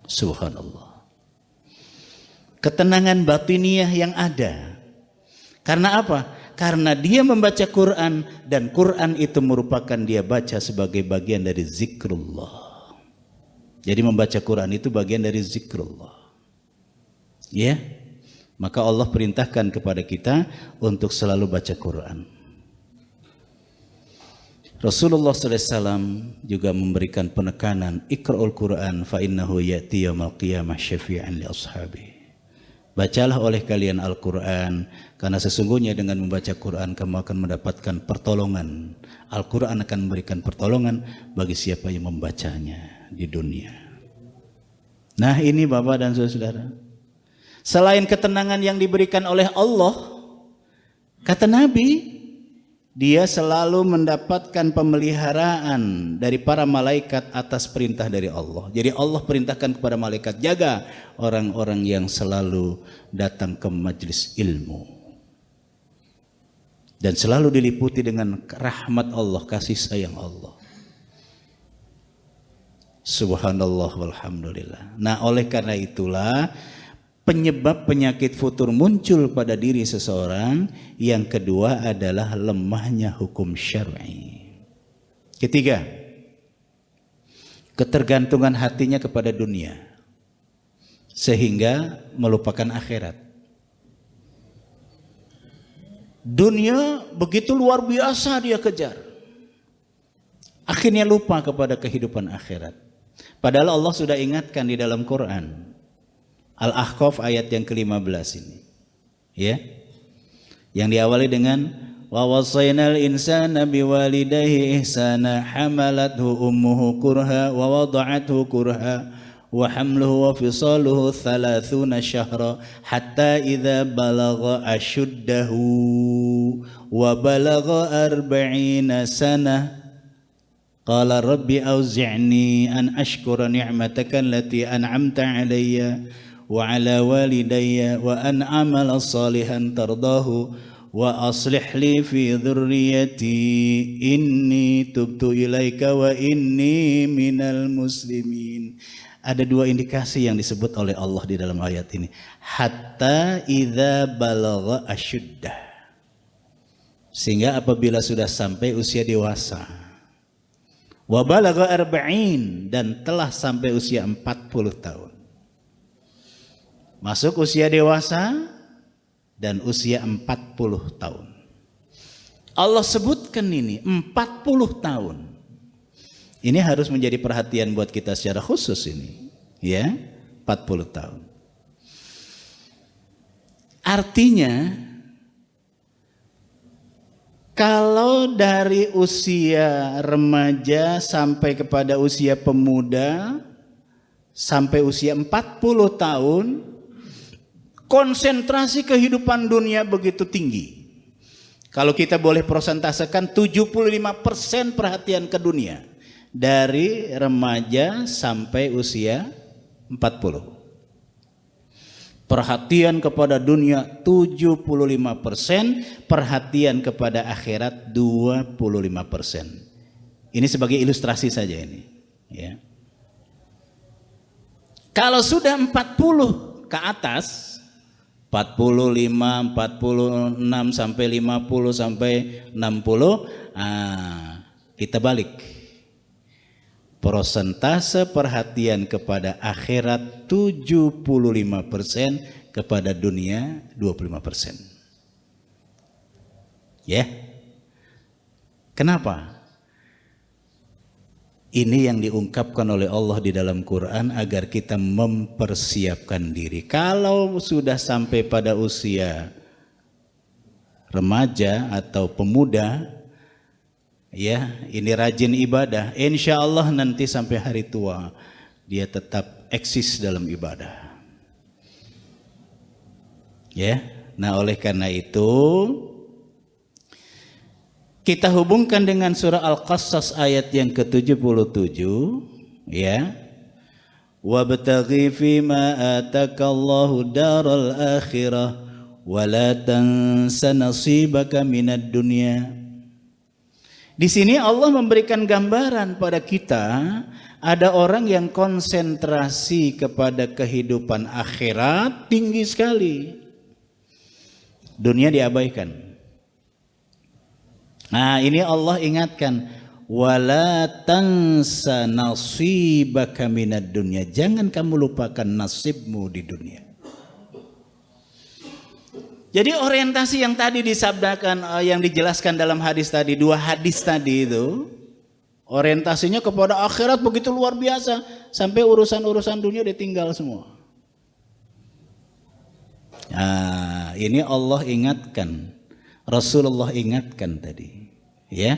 Subhanallah. Ketenangan batiniah yang ada. Karena apa? Karena dia membaca Quran, dan Quran itu merupakan dia baca sebagai bagian dari zikrullah. Jadi membaca Quran itu bagian dari zikrullah. Ya. Maka Allah perintahkan kepada kita untuk selalu baca Quran. Rasulullah SAW juga memberikan penekanan, Iqra'ul Quran fa innahu ya'ti yaumal qiyamah syafi'an li ashabi. Bacalah oleh kalian Al-Quran, karena sesungguhnya dengan membaca Quran kamu akan mendapatkan pertolongan. Al-Quran akan memberikan pertolongan bagi siapa yang membacanya di dunia. Nah, ini Bapak dan Saudara, selain ketenangan yang diberikan oleh Allah, kata Nabi, dia selalu mendapatkan pemeliharaan dari para malaikat atas perintah dari Allah. Jadi Allah perintahkan kepada malaikat, jaga orang-orang yang selalu datang ke majelis ilmu. Dan selalu diliputi dengan rahmat Allah, kasih sayang Allah. Subhanallah walhamdulillah. Nah, oleh karena itulah penyebab penyakit futur muncul pada diri seseorang. Yang kedua adalah lemahnya hukum syar'i. Ketiga, ketergantungan hatinya kepada dunia sehingga melupakan akhirat. Dunia begitu luar biasa dia kejar, akhirnya lupa kepada kehidupan akhirat. Padahal Allah sudah ingatkan di dalam Quran Al-Ahqaf ayat yang ke-15 ini, ya, yang diawali dengan wa wasainal insana biwalidayhi ihsana hamalathu ummuhu kurha wa wada'athu kurha wa hamluhu wa fisaluhu 30 syahra hatta idza balagha ashuddahu wa balagha 40 sanah qala rabbi auzi'ni an ashkura ni'mataka allati an'amta 'alayya wa 'ala walidayya wa an a'mala salihan tardahu wa aslih li fi dhurriyyati inni tubtu ilaika wa inni minal muslimin. Ada dua indikasi yang disebut oleh Allah di dalam ayat ini. Hatta idza balagha asyuddah. Sehingga apabila sudah sampai usia dewasa. Wa balagha arba'in, dan telah sampai usia 40 tahun. Masuk usia dewasa dan usia 40 tahun. Allah sebutkan ini 40 tahun. Ini harus menjadi perhatian buat kita secara khusus ini, ya, 40 tahun. Artinya kalau dari usia remaja sampai kepada usia pemuda sampai usia 40 tahun, konsentrasi kehidupan dunia begitu tinggi. Kalau kita boleh persentasekan 75% perhatian ke dunia. Dari remaja sampai usia 40. Perhatian kepada dunia 75%, perhatian kepada akhirat 25%. Ini sebagai ilustrasi saja ini, ya. Kalau sudah 40 ke atas, 45, 46 sampai 50 sampai 60, kita balik. Persentase perhatian kepada akhirat 75%, kepada dunia 25%. Ya. Kenapa? Ini yang diungkapkan oleh Allah di dalam Quran agar kita mempersiapkan diri. Kalau sudah sampai pada usia remaja atau pemuda, ya, ini rajin ibadah, insya Allah nanti sampai hari tua dia tetap eksis dalam ibadah. Ya, nah oleh karena itu kita hubungkan dengan surah Al-Qasas ayat yang ke-77, ya. Wabtaghi fima atakallahu daral akhirah wa la tansa nasibaka minad dunya. Di sini Allah memberikan gambaran pada kita, ada orang yang konsentrasi kepada kehidupan akhirat tinggi sekali. Dunia diabaikan. Nah, ini Allah ingatkan, wala tansa nasibaka minad dunya. Jangan kamu lupakan nasibmu di dunia. Jadi orientasi yang tadi disabdakan, yang dijelaskan dalam hadis tadi, dua hadis tadi itu, orientasinya kepada akhirat begitu luar biasa, sampai urusan-urusan dunia ditinggal semua. Nah, ini Allah ingatkan, Rasulullah ingatkan tadi, ya.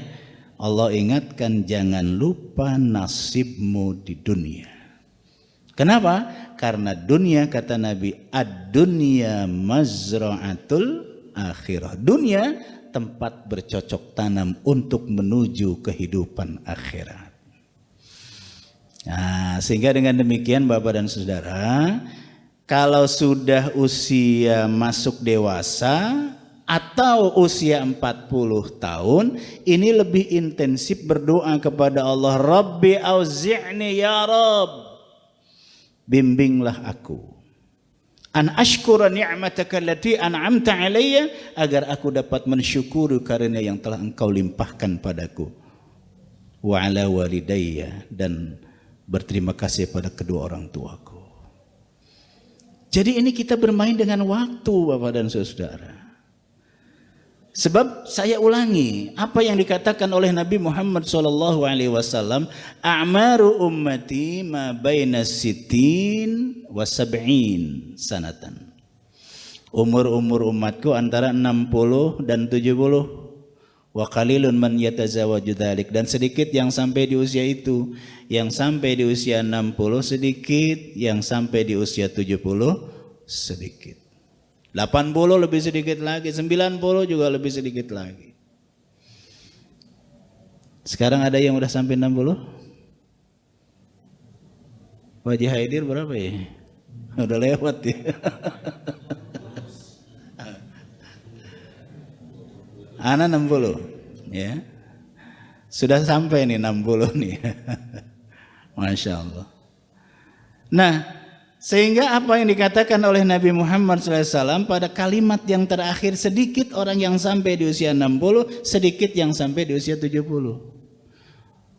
Allah ingatkan jangan lupa nasibmu di dunia. Kenapa? Karena dunia, kata Nabi, ad-dunya mazra'atul akhirah. Dunia tempat bercocok tanam untuk menuju kehidupan akhirat. Nah, sehingga dengan demikian Bapak dan Saudara, kalau sudah usia masuk dewasa atau usia 40 tahun, ini lebih intensif berdoa kepada Allah, Rabbi auzi'ni ya Rabb, bimbinglah aku, an ashkura ni'mataka allati an'amta alayya, agar aku dapat mensyukuri karunia yang telah Engkau limpahkan padaku, wa ala walidayya, dan berterima kasih pada kedua orang tuaku. Jadi ini kita bermain dengan waktu Bapak dan Saudara. Sebab saya ulangi apa yang dikatakan oleh Nabi Muhammad SAW, a'maru ummati ma baina sittin wa sab'in sanatan. Umur umatku antara 60 dan 70. Wa qalilun man yatazawwaju dzalik, dan sedikit yang sampai di usia itu. Yang sampai di usia 60 sedikit, yang sampai di usia 70 sedikit. 80 lebih sedikit lagi, 90 juga lebih sedikit lagi. Sekarang ada yang udah sampai 60? Pak Haji Haidir berapa ya? Udah lewat ya. Ana 60 ya. Sudah sampai nih 60 nih. Masya Allah. Nah, sehingga apa yang dikatakan oleh Nabi Muhammad SAW pada kalimat yang terakhir, sedikit orang yang sampai di usia 60, sedikit yang sampai di usia 70.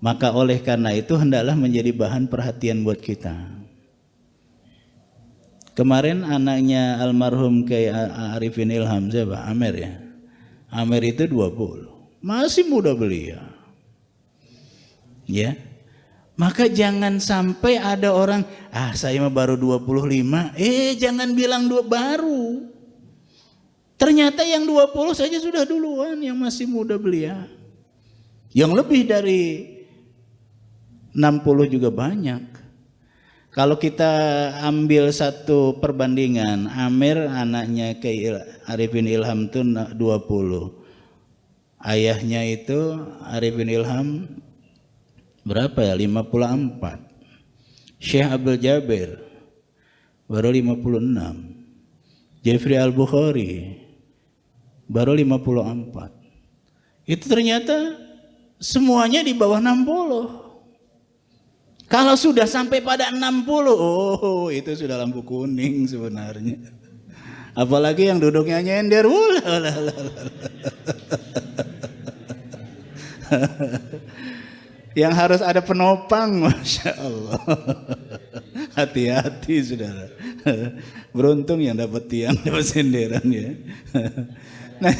Maka oleh karena itu hendaklah menjadi bahan perhatian buat kita. Kemarin anaknya almarhum Kiai Arifin Ilham, siapa? Amer ya. Amer itu 20. Masih muda beliau. Ya. Maka jangan sampai ada orang, saya mah baru 25. Jangan bilang baru. Ternyata yang 20 saja sudah duluan, yang masih muda belia. Yang lebih dari 60 juga banyak. Kalau kita ambil satu perbandingan, Amir anaknya Kiai Arifin Ilham itu 20. Ayahnya itu Arifin Ilham berapa ya? 54. Syekh Abdul Jabir baru 56. Jeffrey Al-Bukhari baru 54. Itu ternyata semuanya di bawah 60. Kalau sudah sampai pada 60, itu sudah lampu kuning sebenarnya. Apalagi yang duduknya nyender. Yang harus ada penopang, Masya Allah. Hati-hati saudara. Beruntung yang dapat tiang, dapat senderan ya. Nah,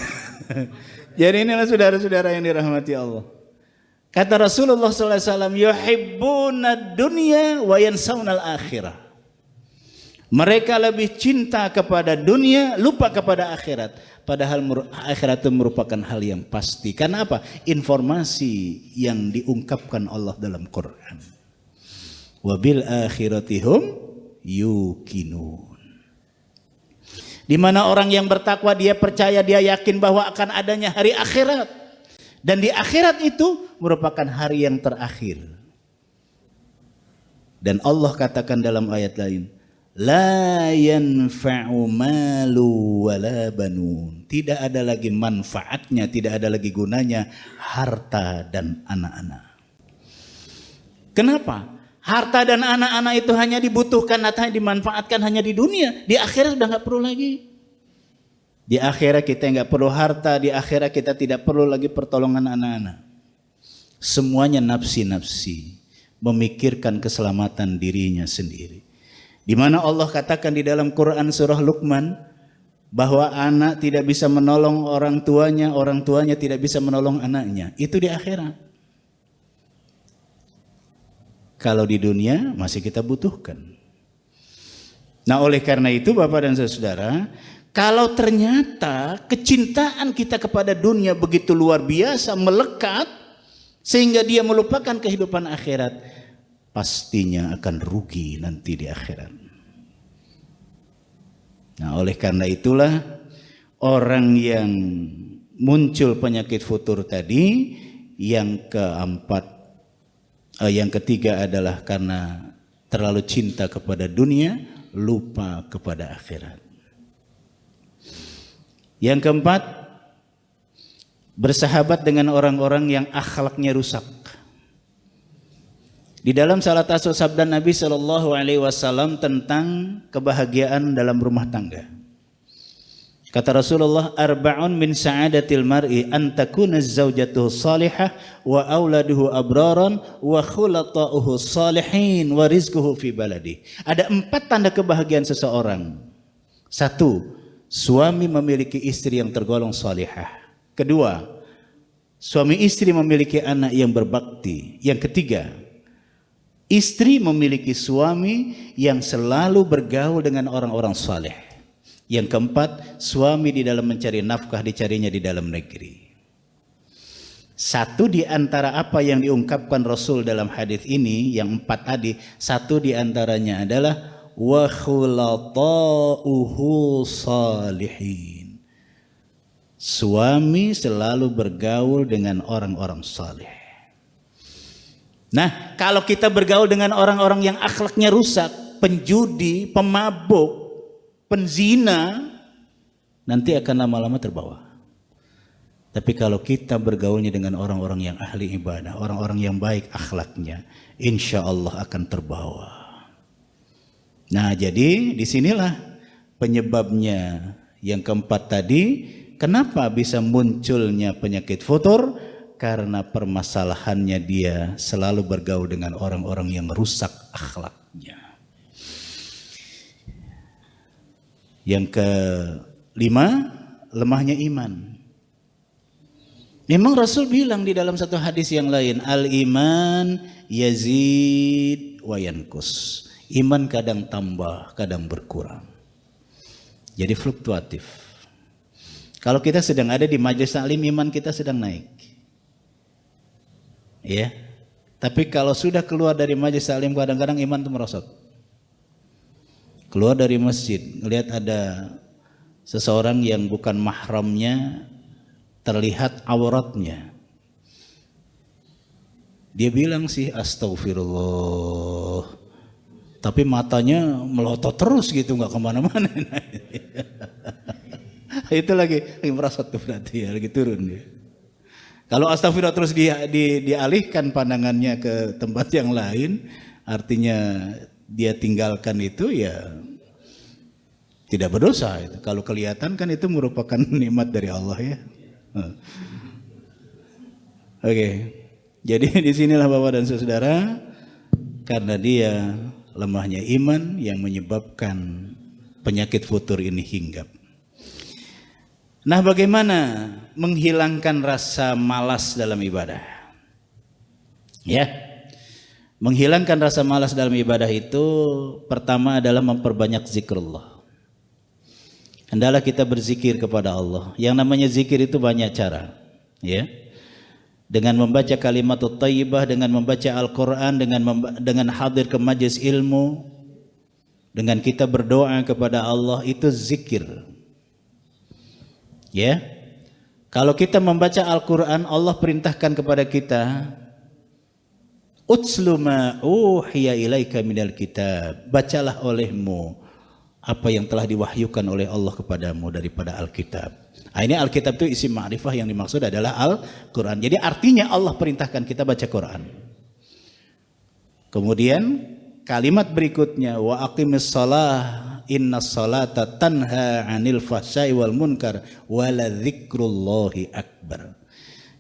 jadi inilah saudara-saudara yang dirahmati Allah. Kata Rasulullah SAW, yuhibbuna dunya wa yansawna al-akhirah. Mereka lebih cinta kepada dunia, lupa kepada akhirat. Padahal akhirat itu merupakan hal yang pasti. Karena apa? Informasi yang diungkapkan Allah dalam Quran. Wa bil akhiratihum yuqinun. Di mana orang yang bertakwa, dia percaya, dia yakin bahwa akan adanya hari akhirat. Dan di akhirat itu merupakan hari yang terakhir. Dan Allah katakan dalam ayat lain, la yanfa'u malu wala banun. Tidak ada lagi manfaatnya, tidak ada lagi gunanya harta dan anak-anak. Kenapa? Harta dan anak-anak itu hanya dibutuhkan atau dimanfaatkan hanya di dunia. Di akhirat sudah gak perlu lagi. Di akhirat kita nggak perlu harta, di akhirat kita tidak perlu lagi pertolongan anak-anak. Semuanya nafsi-nafsi, memikirkan keselamatan dirinya sendiri. Di mana Allah katakan di dalam Quran surah Luqman bahwa anak tidak bisa menolong orang tuanya tidak bisa menolong anaknya. Itu di akhirat. Kalau di dunia masih kita butuhkan. Nah, oleh karena itu Bapak dan Saudara, kalau ternyata kecintaan kita kepada dunia begitu luar biasa, melekat, sehingga dia melupakan kehidupan akhirat, pastinya akan rugi nanti di akhirat. Nah, oleh karena itulah orang yang muncul penyakit futur tadi. Yang ketiga adalah karena terlalu cinta kepada dunia, lupa kepada akhirat. Yang keempat, bersahabat dengan orang-orang yang akhlaknya rusak. Di dalam salah satu sabda Nabi SAW tentang kebahagiaan dalam rumah tangga. Kata Rasulullah, arba'un min sa'adatil mar'i an takuna zaujatuhu salihah wa auladuhu abraran wa khulata'uhu salihin wa rizquhu fi baladi. Ada 4 tanda kebahagiaan seseorang. 1, suami memiliki istri yang tergolong salihah. 2, suami istri memiliki anak yang berbakti. Yang 3, istri memiliki suami yang selalu bergaul dengan orang-orang saleh. Yang 4, suami di dalam mencari nafkah dicarinya di dalam negeri. 1 di antara apa yang diungkapkan Rasul dalam hadis ini, yang 4 tadi, 1 di antaranya adalah wa khulata'uhu salihin. Suami selalu bergaul dengan orang-orang saleh. Nah, kalau kita bergaul dengan orang-orang yang akhlaknya rusak, penjudi, pemabuk, penzina, nanti akan lama-lama terbawa. Tapi kalau kita bergaulnya dengan orang-orang yang ahli ibadah, orang-orang yang baik akhlaknya, insya Allah akan terbawa. Nah, jadi disinilah penyebabnya yang keempat tadi. Kenapa bisa munculnya penyakit futur? Karena permasalahannya dia selalu bergaul dengan orang-orang yang rusak akhlaknya. Yang kelima, lemahnya iman. Memang Rasul bilang di dalam satu hadis yang lain, al-iman yazid wa yankus. Iman kadang tambah, kadang berkurang. Jadi fluktuatif. Kalau kita sedang ada di majelis taklim, iman kita sedang naik. Ya. Tapi kalau sudah keluar dari majelis taklim, kadang-kadang iman itu merosot. Keluar dari masjid, ngelihat ada seseorang yang bukan mahramnya, terlihat auratnya. Dia bilang sih astagfirullah, tapi matanya melotot terus gitu, nggak kemana-mana. Itu lagi merosot tuh berarti ya, lagi turun dia. Kalau astagfirullah terus dialihkan pandangannya ke tempat yang lain, artinya dia tinggalkan itu, ya tidak berdosa itu. Kalau kelihatan kan itu merupakan nikmat dari Allah ya. Oke. Jadi disinilah Bapak dan Saudara, karena dia lemahnya iman yang menyebabkan penyakit futur ini hinggap. Nah, bagaimana menghilangkan rasa malas dalam ibadah? Ya. Menghilangkan rasa malas dalam ibadah itu pertama adalah memperbanyak zikrullah. Hendaklah kita berzikir kepada Allah. Yang namanya zikir itu banyak cara, ya. Dengan membaca kalimatut thayyibah, dengan membaca Al-Qur'an, dengan hadir ke majelis ilmu, dengan kita berdoa kepada Allah, itu zikir. Ya. Kalau kita membaca Al-Qur'an, Allah perintahkan kepada kita, utslu ma uhiya ilaika minal kitab. Bacalah olehmu apa yang telah diwahyukan oleh Allah kepadamu daripada Alkitab. Nah, ini Alkitab itu isim ma'rifah, yang dimaksud adalah Al-Quran. Jadi artinya Allah perintahkan kita baca Quran. Kemudian kalimat berikutnya, wa aqimis shalah innas salata tanha 'anil fahsya'i wal munkar wa la dzikrullahi akbar.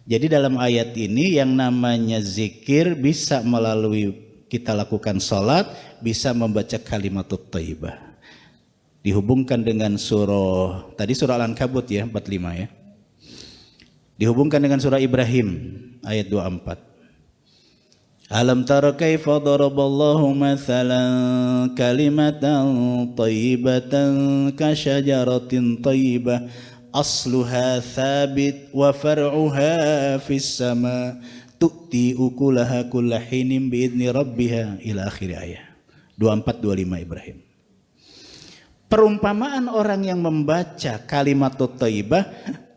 Jadi dalam ayat ini yang namanya zikir bisa melalui kita lakukan salat, bisa membaca kalimatut thayyibah. Dihubungkan dengan surah, tadi surah Al-Ankabut ya, 45 ya. Dihubungkan dengan surah Ibrahim ayat 24. Alam tara kaifa daraballahu mathalan kalimatan thayyibatan ka syajaratin thayyibah asluha thabit wa far'uha fis sama tu'ti ukulaha kullahinin biidni rabbiha ila akhir ayat 24-25 Ibrahim. Perumpamaan orang yang membaca kalimatut thayyibah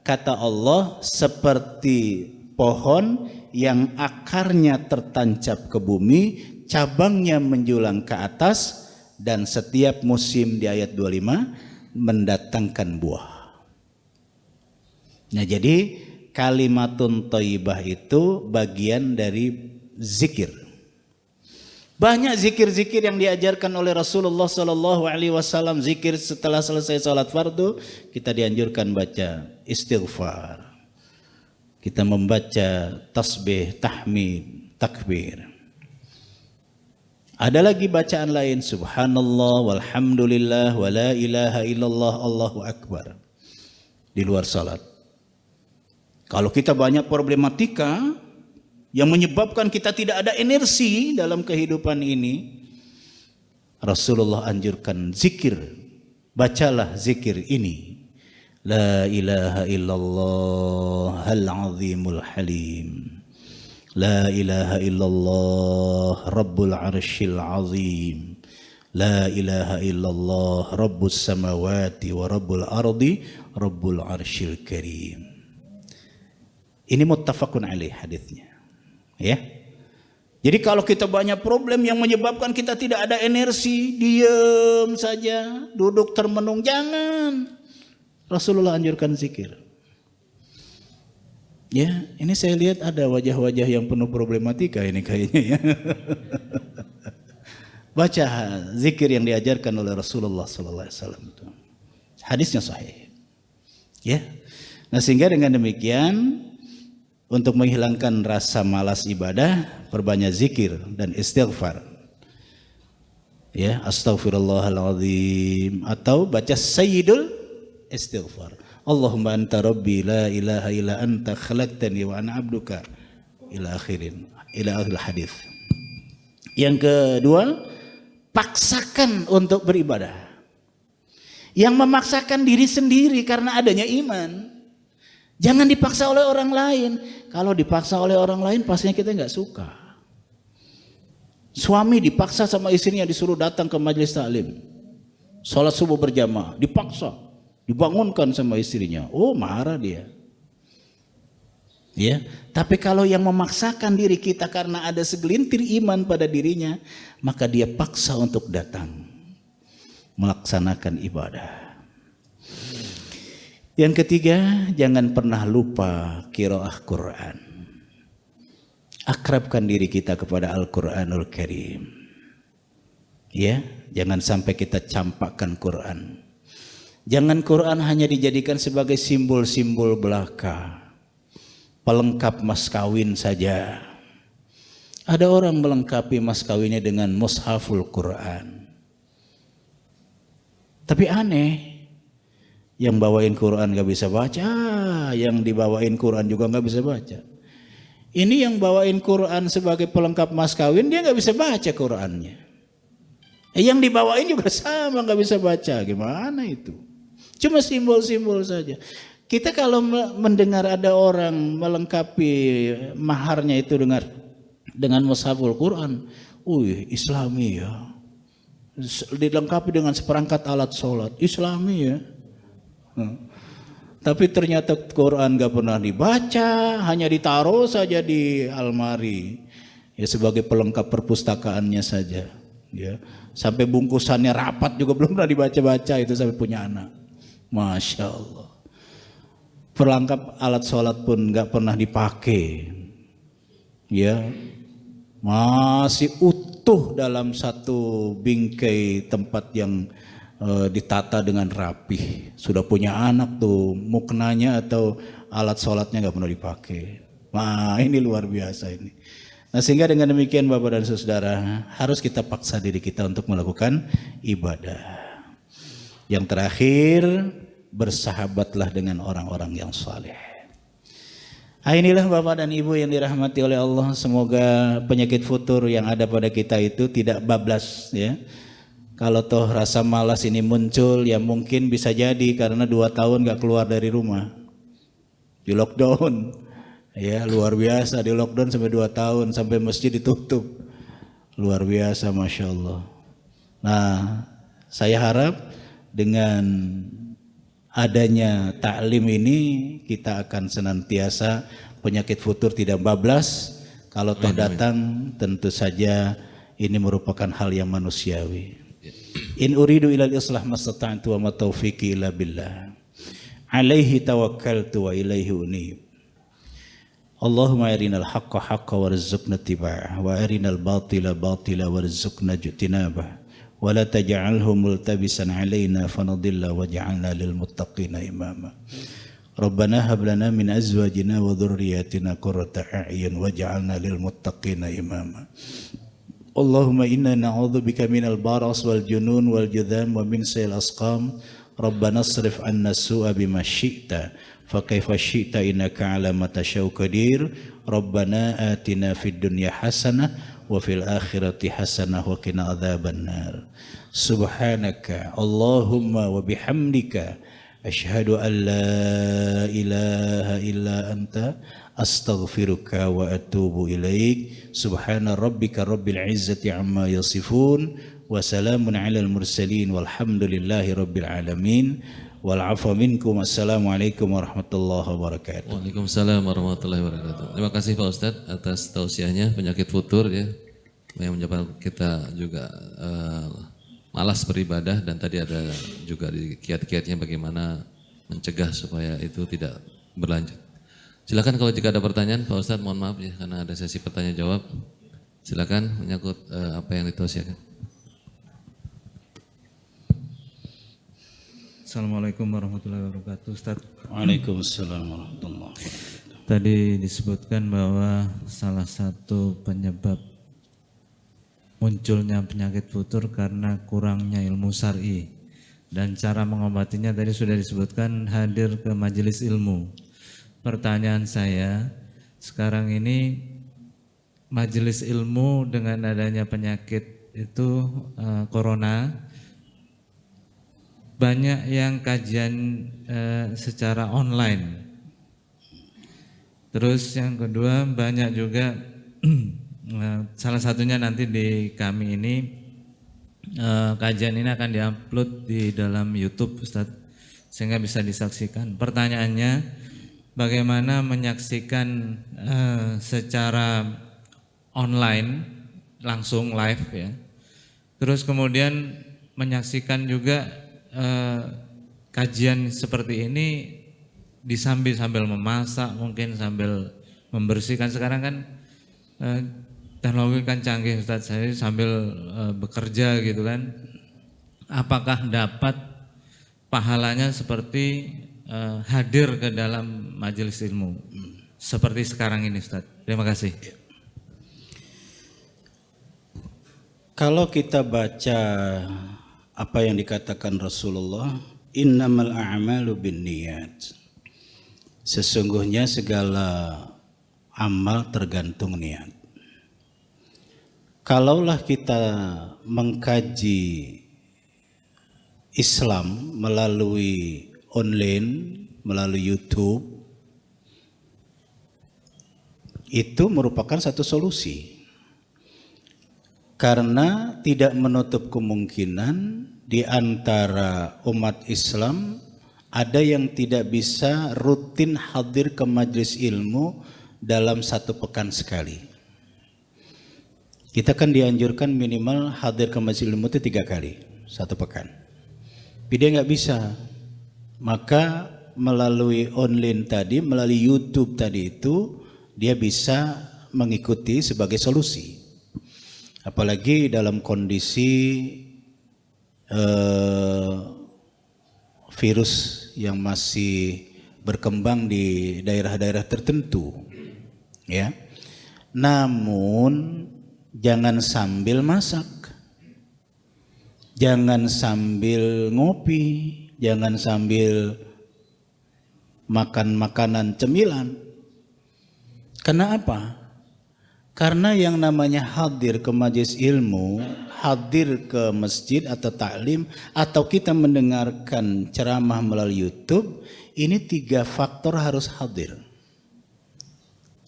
kata Allah, seperti pohon yang akarnya tertancap ke bumi, cabangnya menjulang ke atas, dan setiap musim di ayat 25 mendatangkan buah. Nah, jadi kalimatun thayyibah itu bagian dari zikir. Banyak zikir-zikir yang diajarkan oleh Rasulullah sallallahu alaihi wasallam. Zikir setelah selesai salat fardu, kita dianjurkan baca istighfar. Kita membaca tasbih, tahmid, takbir. Ada lagi bacaan lain, subhanallah walhamdulillah wa la ilaha illallah Allahu akbar, di luar salat. Kalau kita banyak problematika yang menyebabkan kita tidak ada energi dalam kehidupan ini, Rasulullah anjurkan zikir. Bacalah zikir ini. La ilaha illallah al-azimul halim. La ilaha illallah rabbul arshil azim. La ilaha illallah rabbus samawati wa rabbul ardi rabbul arshil karim. Ini muttafaqun alaih hadisnya. Ya. Jadi kalau kita banyak problem yang menyebabkan kita tidak ada energi, diam saja, duduk termenung, jangan. Rasulullah anjurkan zikir. Ya, ini saya lihat ada wajah-wajah yang penuh problematika ini kayaknya ya. Baca zikir yang diajarkan oleh Rasulullah sallallahu alaihi wasallam itu. Hadisnya sahih. Ya. Nah, sehingga dengan demikian untuk menghilangkan rasa malas ibadah, perbanyak zikir dan istighfar. Ya, astaghfirullahaladzim, atau baca sayyidul istighfar. Allahumma anta rabbi la ilaha illa anta khalaqtani wa ana abduka, ila akhir hadis. Yang kedua, paksakan untuk beribadah. Yang memaksakan diri sendiri karena adanya iman. Jangan dipaksa oleh orang lain. Kalau dipaksa oleh orang lain pastinya kita nggak suka. Suami dipaksa sama istrinya disuruh datang ke majelis taklim, sholat subuh berjamaah, dipaksa, dibangunkan sama istrinya. Oh, marah dia. Ya, tapi kalau yang memaksakan diri kita karena ada segelintir iman pada dirinya, maka dia paksa untuk datang melaksanakan ibadah. Yang ketiga, jangan pernah lupa qiraah Quran. Akrabkan diri kita kepada Al-Quranul Karim. Ya, jangan sampai kita campakkan Quran. Jangan Quran hanya dijadikan sebagai simbol-simbol belaka, pelengkap mas kawin saja. Ada orang melengkapi mas kawinnya dengan mushaful Quran. Tapi aneh, yang bawain Quran gak bisa baca, yang dibawain Quran juga gak bisa baca. Ini yang bawain Quran sebagai pelengkap mas kawin, dia gak bisa baca Qurannya. Yang dibawain juga sama gak bisa baca, gimana itu? Cuma simbol-simbol saja. Kita kalau mendengar ada orang melengkapi maharnya itu dengan mushaful Quran, Islami ya. Dilengkapi dengan seperangkat alat sholat, Islami ya. Tapi ternyata Quran gak pernah dibaca, hanya ditaruh saja di almari, ya sebagai pelengkap perpustakaannya saja. Ya, sampai bungkusannya rapat juga belum pernah dibaca-baca itu sampai punya anak. Masya Allah. Pelengkap alat sholat pun gak pernah dipakai. Ya, masih utuh dalam satu bingkai tempat yang ditata dengan rapih. Sudah punya anak tuh, muknanya atau alat sholatnya gak pernah dipakai. Wah, ini luar biasa ini. Nah, sehingga dengan demikian Bapak dan Saudara, harus kita paksa diri kita untuk melakukan ibadah. Yang terakhir, bersahabatlah dengan orang-orang yang saleh. Inilah Bapak dan Ibu yang dirahmati oleh Allah. Semoga penyakit futur yang ada pada kita itu tidak bablas ya. Kalau toh rasa malas ini muncul, ya mungkin bisa jadi karena 2 tahun gak keluar dari rumah. Di lockdown. Ya, luar biasa, di lockdown sampai 2 tahun, sampai masjid ditutup. Luar biasa, Masya Allah. Nah, saya harap dengan adanya taklim ini kita akan senantiasa penyakit futur tidak bablas. Kalau toh datang tentu saja ini merupakan hal yang manusiawi. In uridu ilal islah mastata'tu wa ma taufiqi illa billah. Alaihi tawakkaltu wa ilaihi unib. Allahumma arinal haqqa haqqa warzuqna ittiba'ah wa arinal batila batila warzuqna ijtinabah wa la taj'alhu multabisan alaina fanadilla waj'alna lil muttaqina imama. Rabbana hab lana min azwajina wa dhurriyyatina qurrata a'yun waj'alna lil muttaqina imama. Allahumma inna na'udzubika minal baras wal junun wal judham wa min sayil asqam. Rabbana asrif anna su'a bima syi'ta fa kaifa syi'ta innaka 'ala ma tasyaa'u qadir. Rabbana atina fid dunya hasanah wa fil akhirati hasanah wa qina adzabannar. Subhanaka Allahumma wa bihamdika asyhadu an la ilaha illa anta astaghfiruka wa atubu ilaik. Subhana rabbika rabbil izzati amma yasifun wa salamun alal mursalin walhamdulillahi rabbil alamin. Wal afwa minkum. Assalamualaikum warahmatullahi wabarakatuh. Waalaikumsalam warahmatullahi wabarakatuh. Terima kasih Pak Ustadz atas tausiahnya penyakit futur ya, yang menyebabkan kita juga malas beribadah, dan tadi ada juga di kiat-kiatnya bagaimana mencegah supaya itu tidak berlanjut. Silakan kalau jika ada pertanyaan Pak Ustadz, mohon maaf ya karena ada sesi pertanyaan jawab. Silakan menyangkut apa yang ditausiahkan. Assalamualaikum warahmatullahi wabarakatuh, Ustaz. Waalaikumsalam warahmatullahi wabarakatuh. Tadi disebutkan bahwa salah satu penyebab munculnya penyakit futur karena kurangnya ilmu syar'i, dan cara mengobatinya tadi sudah disebutkan hadir ke majelis ilmu. Pertanyaan saya, sekarang ini majelis ilmu dengan adanya penyakit itu corona, banyak yang kajian secara online. Terus yang kedua banyak juga salah satunya nanti di kami ini kajian ini akan diupload di dalam YouTube, Ustaz, sehingga bisa disaksikan. Pertanyaannya, bagaimana menyaksikan secara online langsung live ya. Terus kemudian menyaksikan juga kajian seperti ini sambil memasak, mungkin sambil membersihkan. Sekarang kan teknologi kan canggih, Ustaz, saya sambil bekerja gitu kan. Apakah dapat pahalanya seperti hadir ke dalam majelis ilmu seperti sekarang ini, Ustaz? Terima kasih. Kalau kita baca apa yang dikatakan Rasulullah, innamal a'malu binniyat. Sesungguhnya segala amal tergantung niat. Kalaulah kita mengkaji Islam melalui online, melalui YouTube, itu merupakan satu solusi. Karena tidak menutup kemungkinan di antara umat Islam ada yang tidak bisa rutin hadir ke majelis ilmu dalam satu pekan sekali. Kita kan dianjurkan minimal hadir ke majelis ilmu itu 3 kali satu pekan. Tapi dia nggak bisa. Maka melalui online tadi, melalui YouTube tadi itu dia bisa mengikuti sebagai solusi. Apalagi dalam kondisi virus yang masih berkembang di daerah-daerah tertentu, ya. Namun jangan sambil masak, jangan sambil ngopi, jangan sambil makan makanan cemilan. Karena apa? Karena yang namanya hadir ke majelis ilmu, hadir ke masjid atau taklim, atau kita mendengarkan ceramah melalui YouTube, ini 3 faktor harus hadir.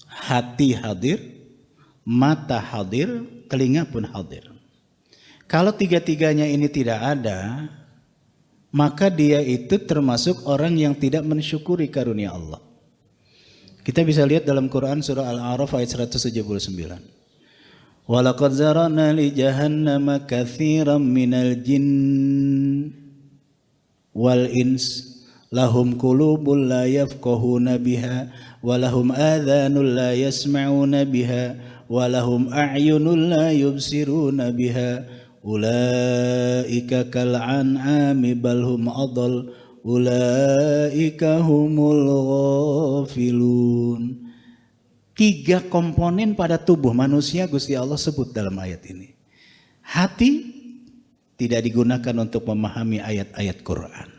Hati hadir, mata hadir, telinga pun hadir. Kalau 3-tiganya ini tidak ada, maka dia itu termasuk orang yang tidak mensyukuri karunia Allah. Kita bisa lihat dalam Quran surah Al-A'raf ayat 179. Walaqad zara'na li jahannama katsiran minal jinn wal ins lahum qulubun la yafqahuna biha wa lahum adhanun la yasma'una biha wa lahum a'yunun la yubsiruna biha ulaika kal an'ami bal hum adall ulaika humul ghafilun. 3 komponen pada tubuh manusia Gusti Allah sebut dalam ayat ini. Hati tidak digunakan untuk memahami ayat-ayat Quran.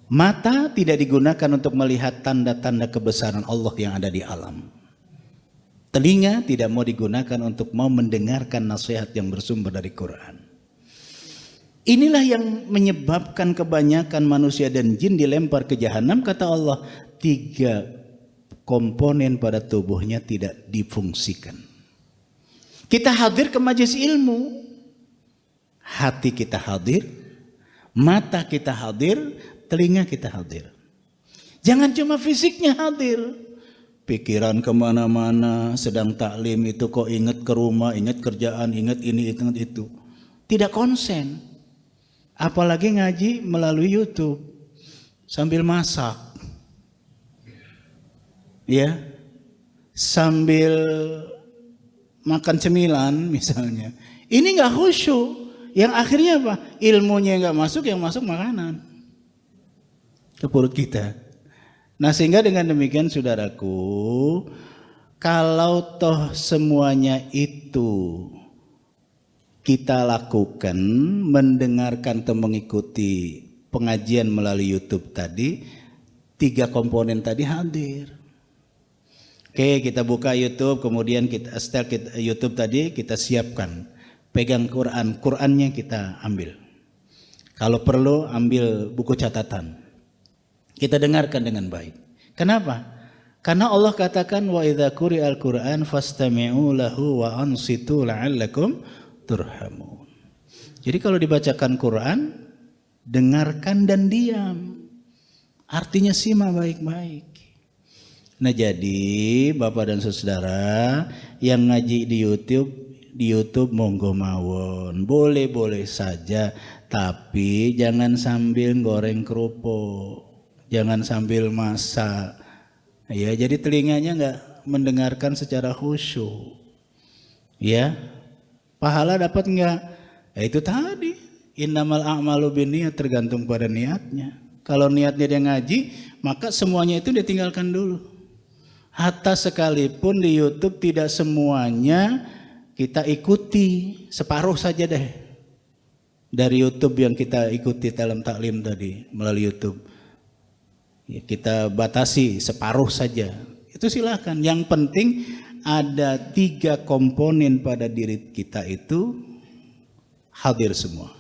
Mata tidak digunakan untuk melihat tanda-tanda kebesaran Allah yang ada di alam. Telinga tidak mau digunakan untuk mau mendengarkan nasihat yang bersumber dari Quran. Inilah yang menyebabkan kebanyakan manusia dan jin dilempar ke jahanam. Kata Allah, 3 komponen pada tubuhnya tidak difungsikan. Kita hadir ke majelis ilmu, hati kita hadir, mata kita hadir, telinga kita hadir. Jangan cuma fisiknya hadir, pikiran kemana-mana, sedang taklim itu kok ingat ke rumah, ingat kerjaan, ingat ini, ingat itu. Tidak konsen. Apalagi ngaji melalui YouTube sambil masak, ya, sambil makan cemilan misalnya. Ini nggak khusyuk. Yang akhirnya apa? Ilmunya nggak masuk, yang masuk makanan ke perut kita. Nah sehingga dengan demikian saudaraku, kalau toh semuanya itu kita lakukan, mendengarkan atau mengikuti pengajian melalui YouTube tadi, 3 komponen tadi hadir. Oke, kita buka YouTube, kemudian setelah YouTube tadi kita siapkan, pegang Quran, Qurannya kita ambil. Kalau perlu ambil buku catatan, kita dengarkan dengan baik. Kenapa? Karena Allah katakan wa idza quri'al Qur'an fastami'u lahu wa ansitu la'allakum turhamun. Jadi kalau dibacakan Quran, dengarkan dan diam. Artinya simak baik-baik. Nah jadi Bapak dan Saudara yang ngaji di YouTube monggo mawon, boleh-boleh saja, tapi jangan sambil goreng kerupuk, jangan sambil masak. Ya, jadi telinganya enggak mendengarkan secara khusyuk. Ya. Pahala dapat enggak? Ya itu tadi, innamal a'malu binniyat, tergantung pada niatnya. Kalau niatnya dia ngaji, maka semuanya itu dia tinggalkan dulu. Hatta sekalipun di YouTube tidak semuanya kita ikuti, separuh saja deh. Dari YouTube yang kita ikuti dalam taklim tadi melalui YouTube, ya, kita batasi separuh saja. Itu silakan. Yang penting ada 3 komponen pada diri kita itu hadir semua.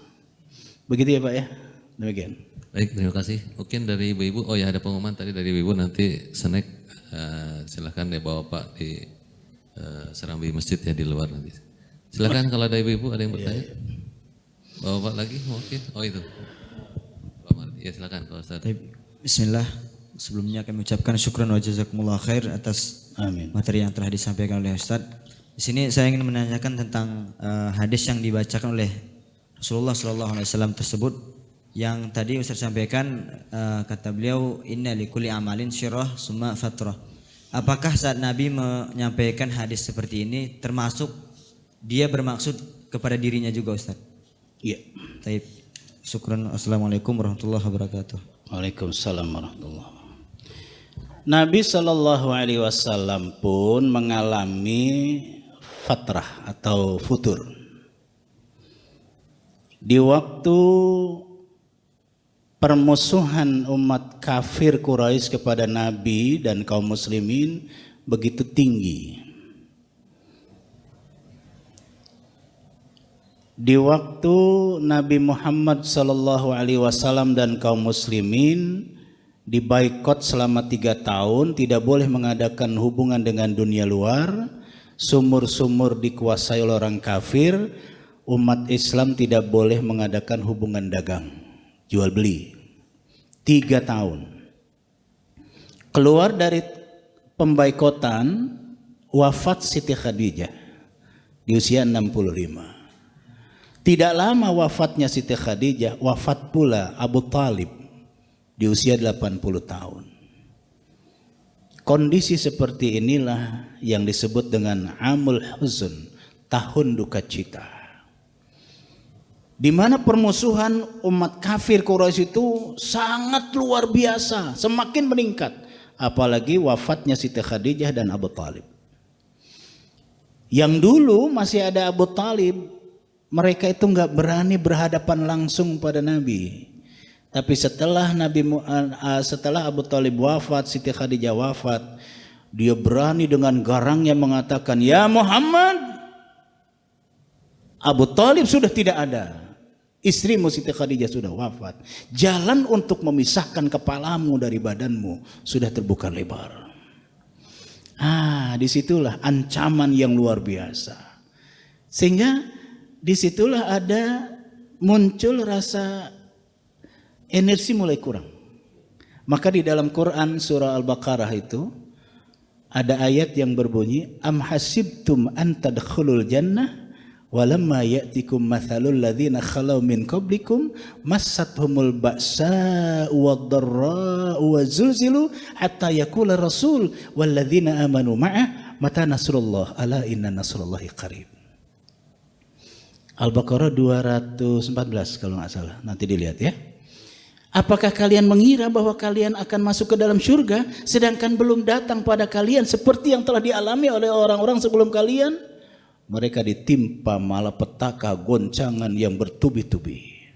Begitu ya Pak ya? Demikian. Baik, terima kasih. Mungkin dari Ibu-Ibu, oh ya ada pengumuman tadi dari Ibu-Ibu, nanti snack silahkan ya bawa Pak di serambi masjid ya di luar nanti. Silahkan kalau ada Ibu-Ibu ada yang bertanya. Bawa Pak lagi mungkin. Oh itu. Pak Marti, ya silahkan Pak Ustaz. Bismillah. Sebelumnya kami ucapkan syukran wa jazakumullah khair atas materi yang telah disampaikan oleh Ustaz. Di sini saya ingin menanyakan tentang hadis yang dibacakan oleh Rasulullah SAW tersebut, yang tadi Ustaz sampaikan, kata beliau inna likulli amalin syirah summa fatrah. Apakah saat Nabi menyampaikan hadis seperti ini termasuk dia bermaksud kepada dirinya juga Ustaz? Iya. Baik. Syukran. Assalamualaikum warahmatullahi wabarakatuh. Waalaikumsalam warahmatullahi wabarakatuh. Nabi SAW pun mengalami fatrah atau futur. Di waktu permusuhan umat kafir Quraisy kepada Nabi dan kaum muslimin begitu tinggi. Di waktu Nabi Muhammad SAW dan kaum muslimin dibaikot selama 3 tahun, tidak boleh mengadakan hubungan dengan dunia luar, sumur-sumur dikuasai oleh orang kafir, umat Islam tidak boleh mengadakan hubungan dagang, jual beli. 3 tahun. Keluar dari pembaikotan, wafat Siti Khadijah di usia 65. Tidak lama wafatnya Siti Khadijah, wafat pula Abu Talib di usia 80 tahun. Kondisi seperti inilah yang disebut dengan Amul Huzn, tahun duka cita. Di mana permusuhan umat kafir Quraisy itu sangat luar biasa, semakin meningkat. Apalagi wafatnya Siti Khadijah dan Abu Talib. Yang dulu masih ada Abu Talib, mereka itu nggak berani berhadapan langsung pada Nabi. Tapi setelah setelah Abu Talib wafat, Siti Khadijah wafat, dia berani dengan garangnya mengatakan, "Ya Muhammad, Abu Talib sudah tidak ada. Istrimu Siti Khadijah sudah wafat. Jalan untuk memisahkan kepalamu dari badanmu sudah terbuka lebar." Disitulah ancaman yang luar biasa. Sehingga disitulah ada muncul rasa energi mulai kurang. Maka di dalam Quran surah Al-Baqarah itu ada ayat yang berbunyi, "Am hasibtum an tadkhulul jannah walamma ya'tikum mathalul ladzina khalau min qablikum massathumul ba'sa wad-dharra'u wazulzilu hatta yaqula rasul wal ladzina amanu ma'ah mata nasrullah ala inna nasrullahi qarib." Al-Baqarah 214 kalau nggak salah, nanti dilihat ya. Apakah kalian mengira bahwa kalian akan masuk ke dalam surga sedangkan belum datang pada kalian seperti yang telah dialami oleh orang-orang sebelum kalian? Mereka ditimpa malapetaka, goncangan yang bertubi-tubi.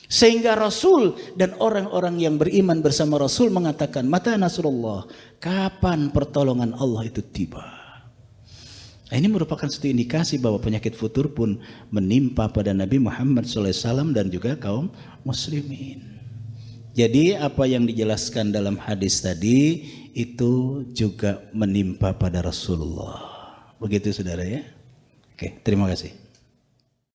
Sehingga Rasul dan orang-orang yang beriman bersama Rasul mengatakan, "Mata nasrullah?" Kapan pertolongan Allah itu tiba? Ini merupakan satu indikasi bahwa penyakit futur pun menimpa pada Nabi Muhammad SAW dan juga kaum muslimin. Jadi apa yang dijelaskan dalam hadis tadi itu juga menimpa pada Rasulullah. Begitu saudara ya. Oke, terima kasih.